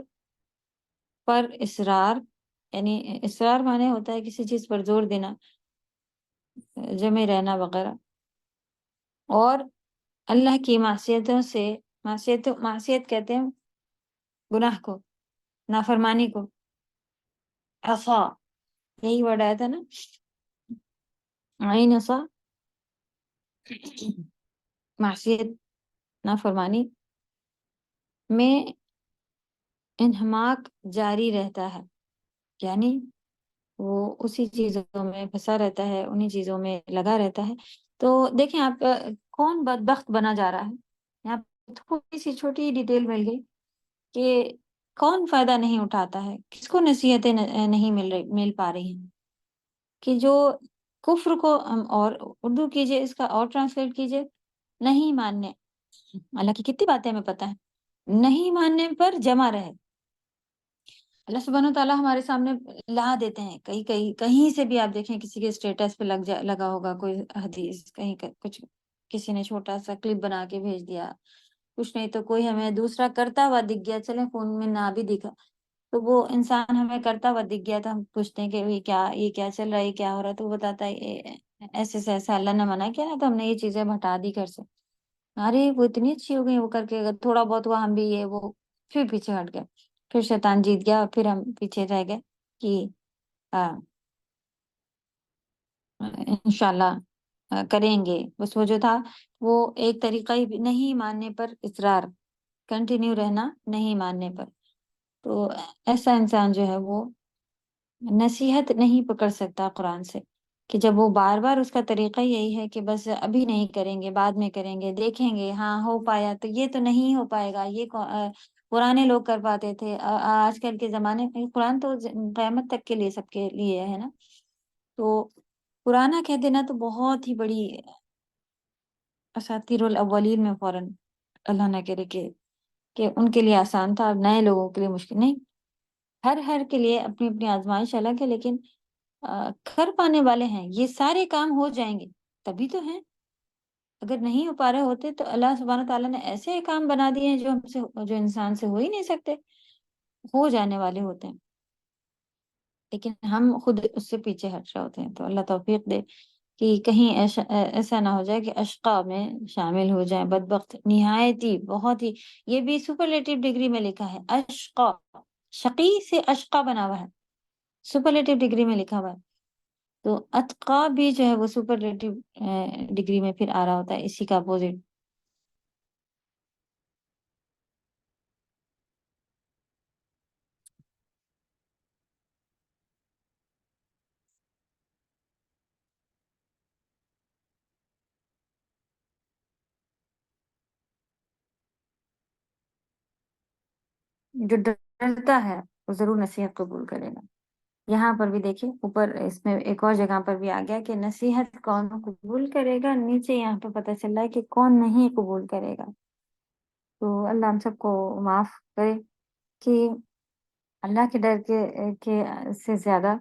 پر اصرار، یعنی اصرار مانے ہوتا ہے کسی چیز پر زور دینا، جمع رہنا وغیرہ، اور اللہ کی معصیتوں سے، معصیت کہتے ہیں گناہ کو، نافرمانی کو، عصا، یہی ورڈ آیا تھا نا، عین عصا، معصیت، نافرمانی میں انہماک جاری رہتا ہے، یعنی وہ اسی چیزوں میں پھنسا رہتا ہے، انہی چیزوں میں لگا رہتا ہے۔ تو دیکھیں آپ کون بدبخت بنا جا رہا ہے، یہاں تھوڑی سی چھوٹی ڈیٹیل مل گئی کہ کون فائدہ نہیں اٹھاتا ہے، کس کو نصیحتیں نہیں مل پا رہی ہیں، کہ جو کفر کو اور اردو کیجئے، اس کا اور ٹرانسلیٹ کیجئے، نہیں ماننے، اللہ کی کتنی باتیں ہمیں پتہ ہے، نہیں ماننے پر جمع رہے، اللہ سبحانہ تعالیٰ ہمارے سامنے لا دیتے ہیں، کہیں سے بھی آپ دیکھیں، کسی کے اسٹیٹس پہ لگا ہوگا کوئی حدیث، کہیں کچھ کسی نے چھوٹا سا کلپ بنا کے بھیج دیا، کچھ نہیں تو کوئی ہمیں دوسرا کرتا ہوا دکھ گیا، چلیں فون میں نہ بھی دکھا تو وہ انسان ہمیں کرتا ہوا دکھ گیا، تو ہم پوچھتے ہیں کہ یہ کیا چل رہا ہے، یہ کیا ہو رہا ہے، تو وہ بتاتا ہے ایسے سے ایسا اللہ نے منع کیا نا، تو ہم نے یہ چیزیں ہٹا دی گھر سے، ارے وہ اتنی اچھی ہو گئی، وہ کر کے تھوڑا بہت ہوا، ہم بھی یہ وہ، پھر پیچھے ہٹ گئے، پھر شیطان جیت گیا، اور پھر ہم پیچھے رہ گئے کہ انشاءاللہ کریں گے، بس وہ جو تھا وہ ایک طریقہ ہی، نہیں ماننے پر اصرار، کنٹینیو رہنا نہیں ماننے پر، تو ایسا انسان جو ہے وہ نصیحت نہیں پکڑ سکتا قرآن سے، کہ جب وہ بار بار اس کا طریقہ یہی ہے کہ بس ابھی نہیں کریں گے، بعد میں کریں گے، دیکھیں گے، ہاں ہو پایا تو یہ تو نہیں ہو پائے گا، یہ پرانے لوگ کر پاتے تھے، آج کل کے زمانے میں قرآن تو قیامت تک کے لیے سب کے لیے ہے نا، تو پرانا کہہ دینا تو بہت ہی بڑی اساطیر الاولین میں فوراً اللہ نہ کرے کہ ان کے لیے آسان تھا، نئے لوگوں کے لیے مشکل نہیں. ہر کے لیے اپنی اپنی آزمائش الگ ہے، لیکن کر پانے والے ہیں. یہ سارے کام ہو جائیں گے تبھی تو ہیں. اگر نہیں ہو پا رہے ہوتے تو اللہ سبحانہ تعالیٰ نے ایسے کام بنا دیے ہیں جو انسان سے ہو ہی نہیں سکتے، ہو جانے والے ہوتے ہیں، لیکن ہم خود اس سے پیچھے ہٹ رہے ہوتے ہیں. تو اللہ توفیق دے کہ کہیں ایسا نہ ہو جائے کہ اشقا میں شامل ہو جائیں، بدبخت نہایت ہی بہت ہی. یہ بھی سپرلیٹو ڈگری میں لکھا ہے، اشقا، شقی سے اشقا بنا ہوا ہے، سپرلیٹو ڈگری میں لکھا ہوا ہے. تو اتقا بھی جو ہے وہ سپرلیٹو ڈگری میں پھر آ رہا ہوتا ہے، اسی کا اپوزٹ. جو ڈرتا ہے وہ ضرور نصیحت قبول کرے گا. یہاں پر بھی دیکھیں، اوپر اس میں ایک اور جگہ پر بھی آ گیا کہ نصیحت کون قبول کرے گا، نیچے یہاں پہ پتہ چل رہا ہے کہ کون نہیں قبول کرے گا. تو اللہ ہم سب کو معاف کرے کہ اللہ کے ڈر کے سے زیادہ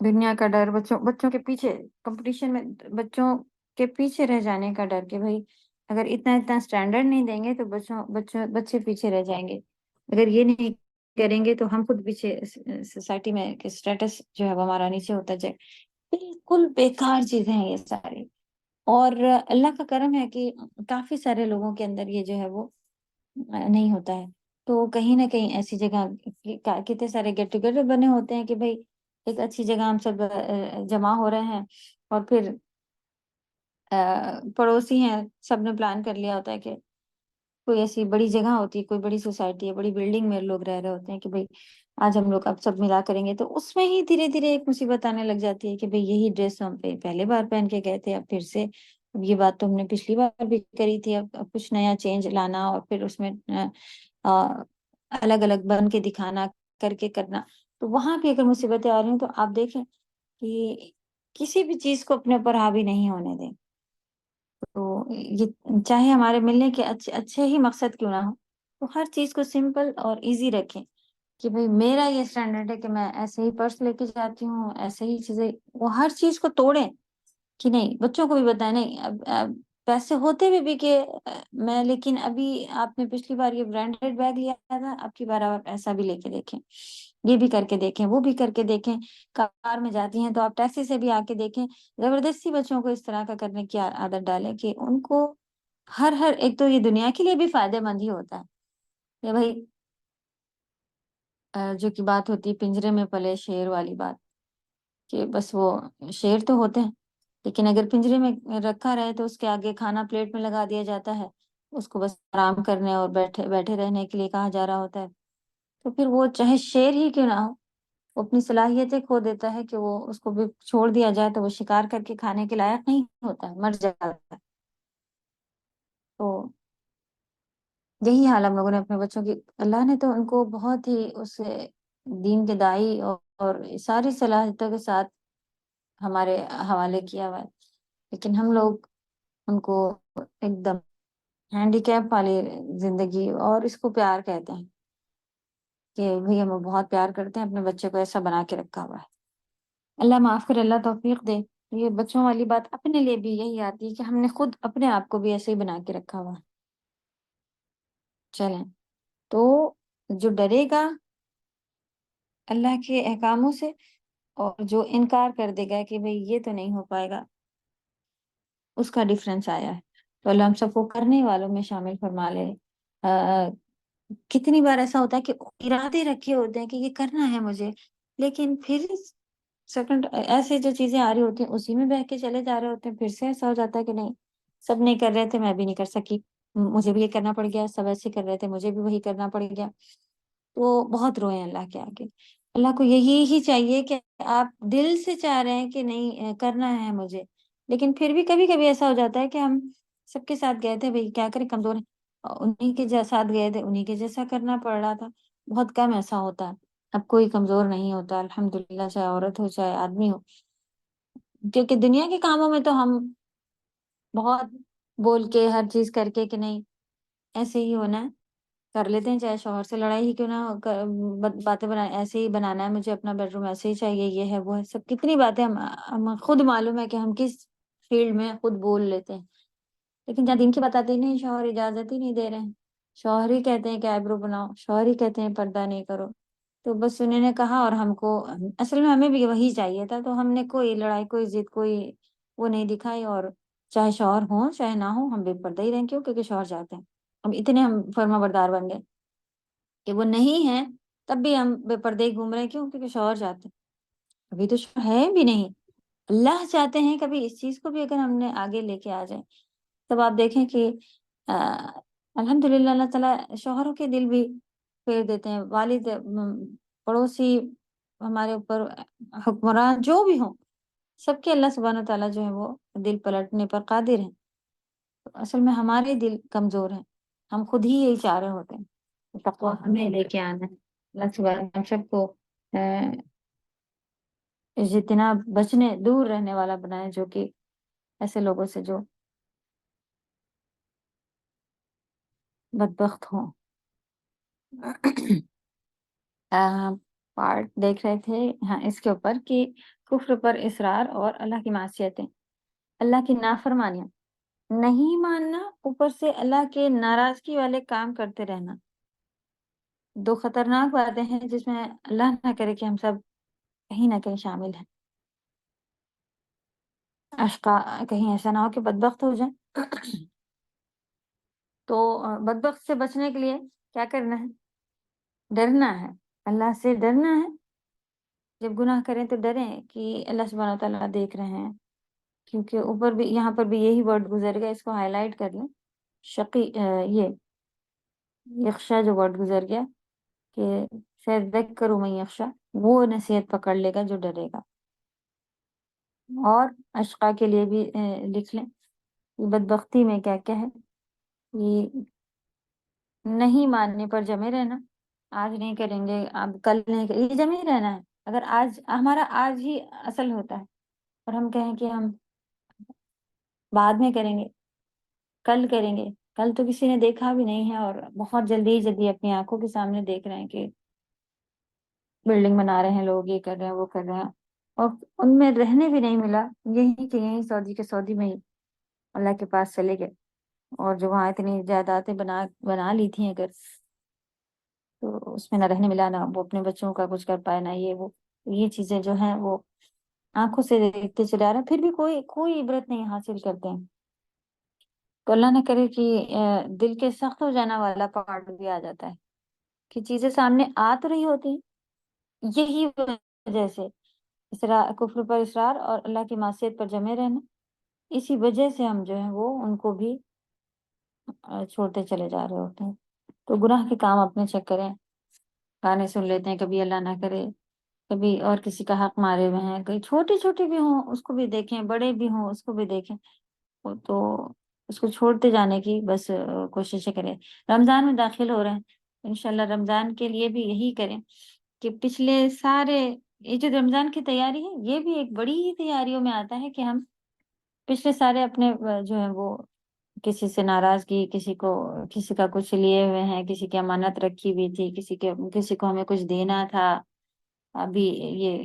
دنیا کا ڈر، بچوں کے پیچھے کمپٹیشن میں بچوں کے پیچھے رہ جانے کا ڈر کہ بھائی اگر اتنا اسٹینڈرڈ نہیں دیں گے تو بچے پیچھے رہ جائیں گے. اگر یہ نہیں کریں گے تو ہم خود پیچھے، سوسائٹی میں اسٹیٹس جو ہے وہ ہمارا نیچے ہوتا جائے. بالکل بیکار چیزیں ہیں یہ ساری. اور اللہ کا کرم ہے کہ کافی سارے لوگوں کے اندر یہ جو ہے وہ نہیں ہوتا ہے. تو کہیں نہ کہیں ایسی جگہ کتنے سارے گیٹ ٹوگیدر بنے ہوتے ہیں کہ بھائی ایک اچھی جگہ ہم سب جمع ہو رہے ہیں، اور پھر پڑوسی ہیں، سب نے پلان کر لیا ہوتا ہے کہ کوئی ایسی بڑی جگہ ہوتی ہے، کوئی بڑی سوسائٹی ہے، بڑی بلڈنگ میں لوگ رہ رہے ہوتے ہیں کہ بھائی آج ہم لوگ اب سب ملا کریں گے. تو اس میں ہی دھیرے دھیرے ایک مصیبت آنے لگ جاتی ہے کہ بھائی یہی ڈریس ہم پہلے بار پہن کے گئے تھے، اب پھر سے یہ بات تو ہم نے پچھلی بار بھی کری تھی، اب کچھ نیا چینج لانا اور پھر اس میں الگ الگ بن کے دکھانا، کر کے کرنا. تو وہاں بھی اگر مصیبتیں آ رہی ہیں تو آپ دیکھیں کہ کسی بھی چیز کو اپنے اوپر حاوی نہیں ہونے دیں. تو یہ چاہے ہمارے ملنے کے اچھے ہی مقصد کیوں نہ ہو، تو ہر چیز کو سمپل اور ایزی رکھیں کہ بھئی میرا یہ اسٹینڈرڈ ہے کہ میں ایسے ہی پرس لے کے جاتی ہوں، ایسے ہی چیزیں. وہ ہر چیز کو توڑیں کہ نہیں. بچوں کو بھی بتائیں نہیں، اب پیسے ہوتے ہوئے بھی کہ میں، لیکن ابھی آپ نے پچھلی بار یہ برانڈیڈ بیگ لیا تھا، اب کی بار آپ ایسا بھی لے کے دیکھیں، یہ بھی کر کے دیکھیں، وہ بھی کر کے دیکھیں. کار میں جاتی ہیں تو آپ ٹیکسی سے بھی آ کے دیکھیں. زبردستی بچوں کو اس طرح کا کرنے کی عادت ڈالیں کہ ان کو ہر ایک تو یہ دنیا کے لیے بھی فائدے مند ہی ہوتا ہے کہ بھائی جو کی بات ہوتی ہے پنجرے میں پلے شیر والی بات، کہ بس وہ شیر تو ہوتے ہیں لیکن اگر پنجرے میں رکھا رہے تو اس کے آگے کھانا پلیٹ میں لگا دیا جاتا ہے، اس کو بس آرام کرنے اور بیٹھے رہنے کے لیے کہا جا رہا ہوتا ہے. تو پھر وہ چاہے شیر ہی کیوں نہ ہو، وہ اپنی صلاحیتیں کھو دیتا ہے کہ وہ اس کو بھی چھوڑ دیا جائے تو وہ شکار کر کے کھانے کے لائق نہیں ہوتا ہے، مر جاتا ہے. تو یہی حال ہم لوگوں نے اپنے بچوں کی، اللہ نے تو ان کو بہت ہی اس دین کے دائی اور ساری صلاحیتوں کے ساتھ ہمارے حوالے کیا ہوا ہے، لیکن ہم لوگ ان کو ایک دم ہینڈی کیپ والی زندگی، اور اس کو پیار کہتے ہیں کہ بھئی ہم بہت پیار کرتے ہیں، اپنے بچے کو ایسا بنا کے رکھا ہوا ہے. اللہ معاف کرے، اللہ توفیق دے. یہ بچوں والی بات اپنے لیے بھی یہی آتی ہے کہ ہم نے خود اپنے آپ کو بھی ایسے ہی بنا کے رکھا ہوا ہے. چلیں، تو جو ڈرے گا اللہ کے احکاموں سے اور جو انکار کر دے گا کہ بھئی یہ تو نہیں ہو پائے گا، اس کا ڈیفرنس آیا ہے. تو اللہ ہم سب کو کرنے والوں میں شامل فرما لے. کتنی بار ایسا ہوتا ہے کہ ارادے رکھے ہوتے ہیں کہ یہ کرنا ہے مجھے، لیکن پھر سیکنڈ ایسے جو چیزیں آ رہی ہوتی ہیں اسی میں بہ کے چلے جا رہے ہوتے ہیں، پھر سے ایسا ہو جاتا ہے کہ نہیں، سب نہیں کر رہے تھے میں بھی نہیں کر سکی، مجھے بھی یہ کرنا پڑ گیا، سب ایسے کر رہے تھے مجھے بھی وہی کرنا پڑ گیا. تو بہت روئے اللہ کے آگے. اللہ کو یہی ہی چاہیے کہ آپ دل سے چاہ رہے ہیں کہ نہیں کرنا ہے مجھے، لیکن پھر بھی کبھی کبھی ایسا ہو جاتا ہے کہ ہم سب کے ساتھ گئے تھے، بھئی کیا کریں، کمزور ہیں، انہی کے ساتھ گئے تھے، انہی کے جیسا کرنا پڑ رہا تھا. بہت کم ایسا ہوتا ہے، اب کوئی کمزور نہیں ہوتا الحمدللہ، چاہے عورت ہو چاہے آدمی ہو. کیونکہ دنیا کے کاموں میں تو ہم بہت بول کے ہر چیز کر کے کہ نہیں ایسے ہی ہونا ہے کر لیتے ہیں، چاہے شوہر سے لڑائی ہی کیوں نہ ہو، باتیں بنا ایسے ہی بنانا ہے، مجھے اپنا بیڈ روم ایسے ہی چاہیے، یہ ہے وہ ہے، سب کتنی باتیں ہم خود معلوم ہے کہ ہم کس فیلڈ میں خود بول لیتے ہیں، لیکن جہاں دین کی بتاتے نہیں، شوہر اجازت ہی نہیں دے رہے ہیں، شوہر ہی کہتے ہیں کہ آئیبرو بناؤ، شوہر ہی کہتے ہیں پردہ نہیں کرو، تو بس انہوں نے کہا اور ہم کو اصل میں ہمیں بھی وہی چاہیے تھا، تو ہم نے کوئی لڑائی کوئی ضد کوئی وہ نہیں دکھائی، اور چاہے شوہر ہوں چاہے نہ ہو ہم بے پردہ ہی رہیں، کیوں؟ کیونکہ شوہر چاہتے ہیں، اب اتنے ہم فرما بردار بن گئے کہ وہ نہیں ہیں تب بھی ہم بے پردے ہی گھوم رہے ہیں، کیوں؟ کیونکہ شوہر چاہتے ہیں، ابھی تو شوہر ہے بھی نہیں، اللہ چاہتے ہیں، کبھی اس چیز کو بھی اگر ہم نے آگے لے کے آ جائیں تب آپ دیکھیں کہ الحمدللہ اللہ تعالیٰ شوہروں کے دل بھی پھیر دیتے ہیں، والد پڑوسی ہمارے اوپر حکمران جو بھی ہوں سب کے اللہ سبحانہ تعالیٰ جو ہے وہ دل پلٹنے پر قادر ہیں، تو اصل میں ہمارے دل کمزور ہیں، ہم خود ہی یہی چاہ رہے ہوتے ہیں، تقویٰ ہمیں لے کے آنا ہے، اللہ سبحانہ ہم سب کو جتنا بچنے دور رہنے والا بنائے، جو کہ ایسے لوگوں سے جو بدبخت ہوں۔ پارٹ دیکھ رہے تھے ہاں اس کے اوپر کہ کفر پر اصرار اور اللہ کی معصیتیں، اللہ کی نافرمانیاں نہیں ماننا، اوپر سے اللہ کے ناراضگی والے کام کرتے رہنا، دو خطرناک باتیں ہیں جس میں اللہ نہ کرے کہ ہم سب کہیں نہ کہیں شامل ہیں، اشقا کہیں ایسا نہ ہو کہ بدبخت ہو جائیں۔ تو بدبخت سے بچنے کے لیے کیا کرنا ہے؟ ڈرنا ہے، اللہ سے ڈرنا ہے، جب گناہ کریں تو ڈریں کہ اللہ سبحانہ تعالیٰ دیکھ رہے ہیں، کیونکہ اوپر بھی یہاں پر بھی یہی ورڈ گزر گیا، اس کو ہائی لائٹ کر لیں، شقی یہ یخشا جو ورڈ گزر گیا کہ سیذکر من یخشا، وہ نصیحت پکڑ لے گا جو ڈرے گا، اور اشقا کے لیے بھی لکھ لیں بدبختی میں کیا کیا ہے، یہ نہیں ماننے پر جمے رہنا، آج نہیں کریں گے اب کل نہیں کریں، یہ جمے ہی رہنا ہے، اگر آج ہمارا آج ہی اصل ہوتا ہے اور ہم کہیں کہ ہم بعد میں کریں گے کل کریں گے، کل تو کسی نے دیکھا بھی نہیں ہے اور بہت جلدی جلدی اپنی آنکھوں کے سامنے دیکھ رہے ہیں کہ بلڈنگ بنا رہے ہیں لوگ، یہ کر رہے ہیں وہ کر رہے ہیں، اور ان میں رہنے بھی نہیں ملا، یہی کہ یہیں سعودی کے سعودی میں ہی اللہ کے پاس چلے گئے، اور جو وہاں اتنی جائیدادیں بنا لی تھیں اگر، تو اس میں نہ رہنے ملا، نہ وہ اپنے بچوں کا کچھ کر پائے، نہ یہ چیزیں جو ہیں وہ آنکھوں سے دیکھتے چلے آ رہے ہیں، پھر بھی کوئی عبرت نہیں حاصل کرتے ہیں، تو اللہ نہ کرے کہ دل کے سخت ہو جانا والا پارٹ بھی آ جاتا ہے کہ چیزیں سامنے آ تو رہی ہوتی ہیں، یہی وجہ سے کفر پر اصرار اور اللہ کی معصیت پر جمے رہنا، اسی وجہ سے ہم جو ہے وہ ان کو بھی چھوڑتے چلے جا رہے ہوتے ہیں، تو گناہ کے کام اپنے چیک کریں، گانے سن لیتے ہیں، کبھی اللہ نہ کرے کبھی اور کسی کا حق مارے ہوئے ہیں، کئی چھوٹے چھوٹے بھی ہوں اس کو بھی دیکھیں، بڑے بھی ہوں اس کو بھی دیکھیں، تو اس کو چھوڑتے جانے کی بس کوششیں کریں۔ رمضان میں داخل ہو رہے ہیں، انشاءاللہ رمضان کے لیے بھی یہی کریں کہ پچھلے سارے یہ جو رمضان کی تیاری ہے یہ بھی ایک بڑی ہی تیاریوں میں آتا ہے کہ ہم پچھلے سارے اپنے جو ہے وہ کسی سے ناراضگی، کسی کا کچھ لیے ہوئے ہیں، کسی کی امانت رکھی ہوئی تھی، کسی کو ہمیں کچھ دینا تھا، ابھی یہ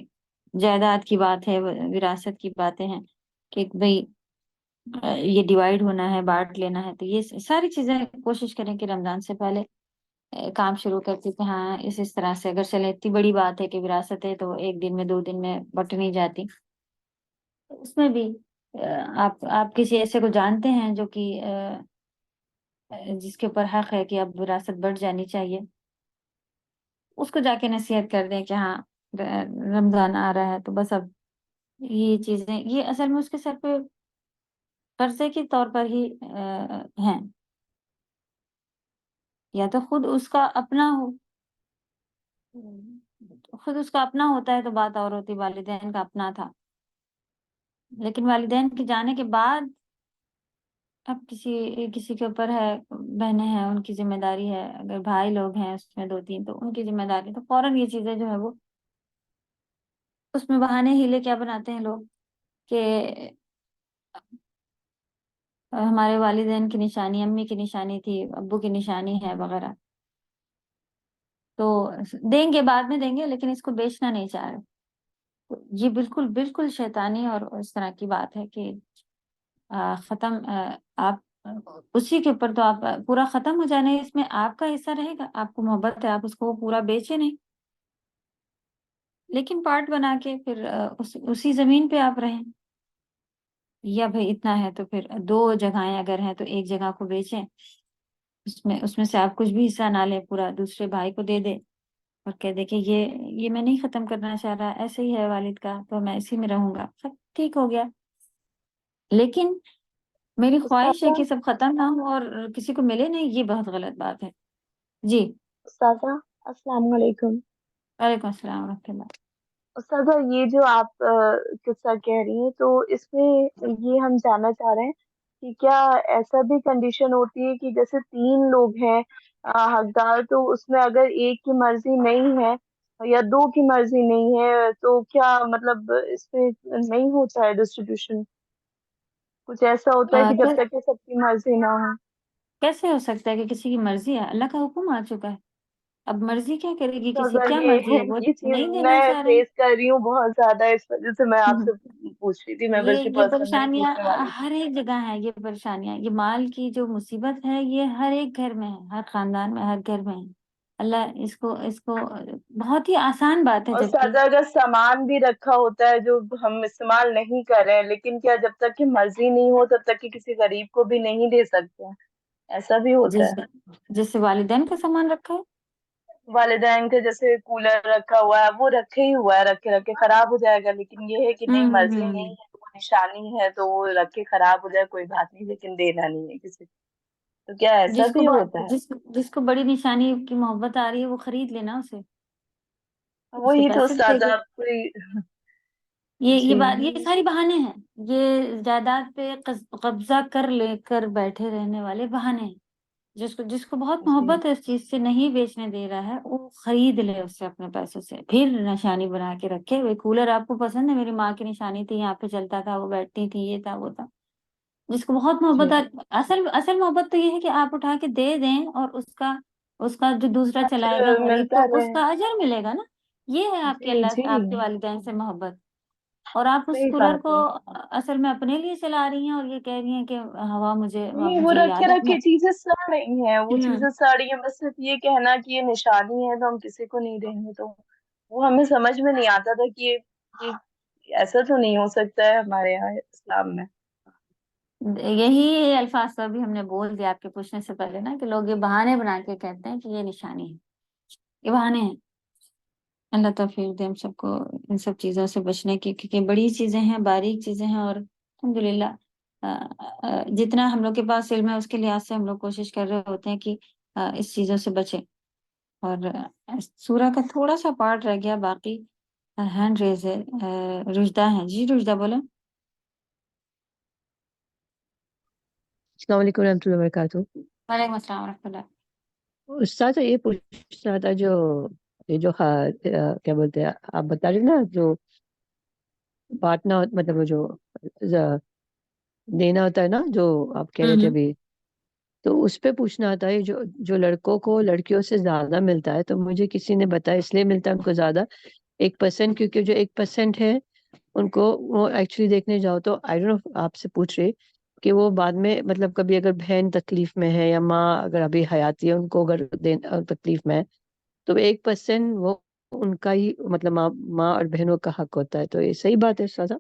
جائیداد کی بات ہے، وراثت کی باتیں ہیں کہ بھئی یہ ڈیوائیڈ ہونا ہے، بانٹ لینا ہے، تو یہ ساری چیزیں کوشش کریں کہ رمضان سے پہلے کام شروع کرتی کہ ہاں اس طرح سے اگر چلے، اتنی بڑی بات ہے کہ وراثت ہے تو ایک دن میں 2 دن میں بٹ نہیں جاتی، اس میں بھی آپ کسی ایسے کو جانتے ہیں جو کہ جس کے اوپر حق ہے کہ اب وراثت بڑھ جانی چاہیے، اس کو جا کے نصیحت کر دیں کہ ہاں رمضان آ رہا ہے تو بس اب یہ چیزیں یہ اصل میں اس کے سر پہ قرضے کے طور پر ہی ہیں، یا تو خود اس کا اپنا ہو، خود اس کا اپنا ہوتا ہے تو بات اور ہوتی، والدین کا اپنا تھا، لیکن والدین کے جانے کے بعد اب کسی کے اوپر ہے، بہنیں ہیں ان کی ذمہ داری ہے، اگر بھائی لوگ ہیں اس میں 2 3 تو ان کی ذمہ داری، تو فوراً یہ چیزیں جو ہے وہ اس میں بہانے ہیلے کیا بناتے ہیں لوگ کہ ہمارے والدین کی نشانی، امی کی نشانی تھی، ابو کی نشانی ہے وغیرہ، تو دیں گے، بعد میں دیں گے، لیکن اس کو بیچنا نہیں چاہ رہے. تو یہ بالکل بالکل شیطانی اور اس طرح کی بات ہے کہ ختم آپ اسی کے اوپر تو آپ پورا ختم ہو جانا ہے، اس میں آپ کا حصہ رہے گا. آپ کو محبت ہے، آپ اس کو پورا بیچے نہیں، لیکن پارٹ بنا کے پھر اسی زمین پہ آپ رہیں. یا بھائی اتنا ہے تو پھر 2 جگہیں اگر ہیں تو ایک جگہ کو بیچیں، اس میں سے آپ کچھ بھی حصہ نہ لیں، پورا دوسرے بھائی کو دے دے اور کہہ دے کہ یہ میں نہیں ختم کرنا چاہ رہا، ایسے ہی ہے والد کا تو میں اسی میں رہوں گا، سب ٹھیک ہو گیا. لیکن میری خواہش ہے استاذہ کہ سب ختم نہ ہو اور کسی کو ملے نہیں، یہ بہت غلط بات ہے. جی. استاذہ السلام علیکم. وعلیکم السلام ورحمۃ اللہ. استاذہ یہ جو آپ قصہ کہہ رہی ہیں تو اس میں یہ ہم جاننا چاہ رہے ہیں کہ کیا ایسا بھی کنڈیشن ہوتی ہے کہ جیسے 3 لوگ ہیں حقدار، تو اس میں اگر ایک کی مرضی نہیں ہے یا 2 کی مرضی نہیں ہے تو کیا مطلب اس میں نہیں ہوتا ہے ڈسٹریبیوشن؟ کچھ ایسا ہوتا ہے کہ جب تک کہ سب کی مرضی نہ ہو؟ کیسے ہو سکتا ہے کہ کسی کی مرضی ہے؟ اللہ کا حکم آ چکا ہے، اب مرضی کیا کرے گی کسی؟ استاذہ کیا مرضی ہے؟ وہ یہ چیز نہیں دینا میں چاہ رہے فیس کر رہی ہوں بہت زیادہ، اس وجہ سے میں آپ ہیں. سے پوچھ رہی تھی. میں بلکہ یہ پرسنلی پریشانیاں پوچھنے والی تھی. ہر ایک جگہ ہیں، یہ پریشانیاں، یہ مال کی جو مصیبت ہے یہ ہر ایک گھر میں ہے، ہر خاندان میں، ہر گھر میں ہے. اللہ اس کو بہت ہی آسان بات ہے اور جبکہ. ساتھ اگر سامان بھی رکھا ہوتا ہے جو ہم استعمال نہیں کر رہے ہیں، لیکن کیا جب تک کہ مرضی نہیں ہو تب تک کہ کسی غریب کو بھی نہیں دے سکتے ہیں؟ ایسا بھی ہوتا جس ہے. جس سے والدین کا سامان رکھا ہے. والدین کے جیسے کولر رکھا ہوا ہے، وہ رکھے ہی ہوا ہے، رکھے رکھے خراب ہو جائے گا، لیکن یہ ہے کہ نہیں مرضی نہیں ہوں. ہے، وہ نشانی ہے تو وہ رکھے خراب ہو جائے کوئی بات نہیں، لیکن دینا نہیں ہے کسی کو. تو کیا ایسا بھی ہوتا ہے؟ جس کو بڑی نشانی کی محبت آ رہی ہے وہ خرید لینا اسے، اس کے وہی تو پیسے دے استاد گے. آپ کوئی. یہ جی بات، یہ ساری بہانے ہیں، یہ جائیداد پہ قبضہ کر لے کر بیٹھے رہنے والے بہانے ہیں. جس کو بہت جی محبت ہے اس چیز سے، نہیں بیچنے دے رہا ہے، وہ خرید لے اس سے اپنے پیسوں سے، پھر نشانی بنا کے رکھے. وہ کولر آپ کو پسند ہے، میری ماں کی نشانی تھی، یہاں پہ چلتا تھا، وہ بیٹھتی تھی، یہ تھا وہ تھا. جس کو بہت محبت جی. اصل محبت تو یہ ہے کہ آپ اٹھا کے دے دیں اور اس کا جو دوسرا چلائے گا غریب ملتا تو اس رہے. کا اجر ملے گا نا. یہ ہے آپ کے جی اللہ جی آپ کے والدین سے محبت. اور آپ اس صحیح کہا کولر آپ کو نے. اصل میں اپنے لیے چلا رہی ہیں اور یہ کہہ رہی ہیں کہ ہوا نہیں، وہ مجھے رکھے یاد ہے رکھے چیزیں سڑ رہی ہیں، وہ ہوں. چیزیں سڑ رہی ہیں، بس صرف یہ کہنا کہ یہ نشانی ہے تو ہم کسی کو نہیں دیں گے، تو وہ ہمیں سمجھ میں نہیں آتا تھا کہ ایسا تو نہیں ہو سکتا ہے ہمارے یہاں اسلام میں. یہی الفاظ تو ابھی ہم نے بول دیا آپ کے پوچھنے سے پہلے نا، کہ لوگ یہ بہانے بنا کے کہتے ہیں کہ یہ نشانی ہے، یہ بہانے ہیں. اللہ توفیق دے ہم سب کو ان سب چیزوں سے بچنے کی، کیونکہ بڑی چیزیں ہیں، باریک چیزیں ہیں، اور الحمدللہ جتنا ہم لوگ کے پاس علم ہے اس کے لحاظ سے ہم لوگ کوشش کر رہے ہوتے ہیں کہ اس چیزوں سے بچیں. اور سورہ کا تھوڑا سا پارٹ رہ گیا باقی. ہینڈ ریز ہے، رشدہ ہیں. جی رشدہ بولیں. السلام علیکم ورحمۃ اللہ وبرکاتہ. وعلیکم السلام ورحمۃ اللہ. استاد یہ پوچھ رہا تھا، جو کیا بولتے ہیں آپ بتا رہے نا، جو بانٹنا مطلب وہ جو دینا ہوتا ہے نا، جو آپ کہہ رہے تھے ابھی، تو اس پہ پوچھنا تھا. یہ جو لڑکوں کو لڑکیوں سے زیادہ ملتا ہے، تو مجھے کسی نے بتایا اس لیے ملتا ہے ان کو زیادہ 1%، کیونکہ جو 1% ہے ان کو وہ ایکچولی دیکھنے جاؤ تو آئی ڈونٹ نو، آپ سے پوچھ رہے کہ وہ بعد میں مطلب کبھی اگر بہن تکلیف میں ہے یا ماں اگر ابھی حیاتی ہے ان کو اگر تکلیف میں ہے، تو 1% وہ ان کا ہی مطلب ماں اور بہنوں کا حق ہوتا ہے. تو یہ صحیح بات ہے سازا؟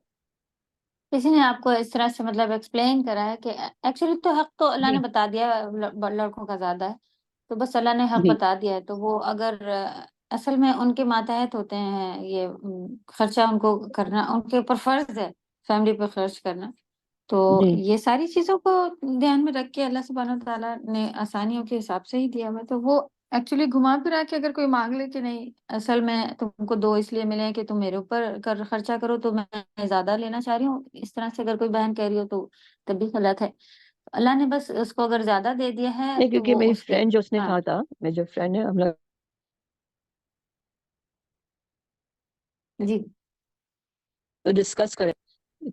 کسی نے آپ کو اس طرح سے مطلب ایکسپلین کرا ہے کہ ایکچولی تو حق تو اللہ جی نے بتا دیا لڑکوں کا زیادہ ہے، تو بس اللہ نے حق جی بتا دیا ہے. تو وہ اگر اصل میں ان کے ماتحت ہوتے ہیں، یہ خرچہ ان کو کرنا ان کے اوپر فرض ہے، فیملی پہ خرچ کرنا. تو جی یہ ساری چیزوں کو دھیان میں رکھ کے اللہ سبحانہ تعالیٰ نے آسانیوں کے حساب سے ہی دیا ہوا ہے. تو وہ ایکچولی گھما پھرا کے اگر کوئی مانگ لے کہ نہیں اصل میں تم کو 2 اس لیے ملے ہیں کہ تم میرے اوپر خرچہ کرو، تو میں زیادہ لینا چاہ رہی ہوں، اس طرح سے اگر کوئی بہن کہہ رہی ہو تو تب بھی غلط ہے. اللہ نے بس اس کو اگر زیادہ دے دیا ہے نہیں، تو کیونکہ وہ میری اس پہ. فرینڈ جو اس نے ہاں. کہا تھا، میری جو فرینڈ ہے ہم لوگ جی. تو ڈسکس کریں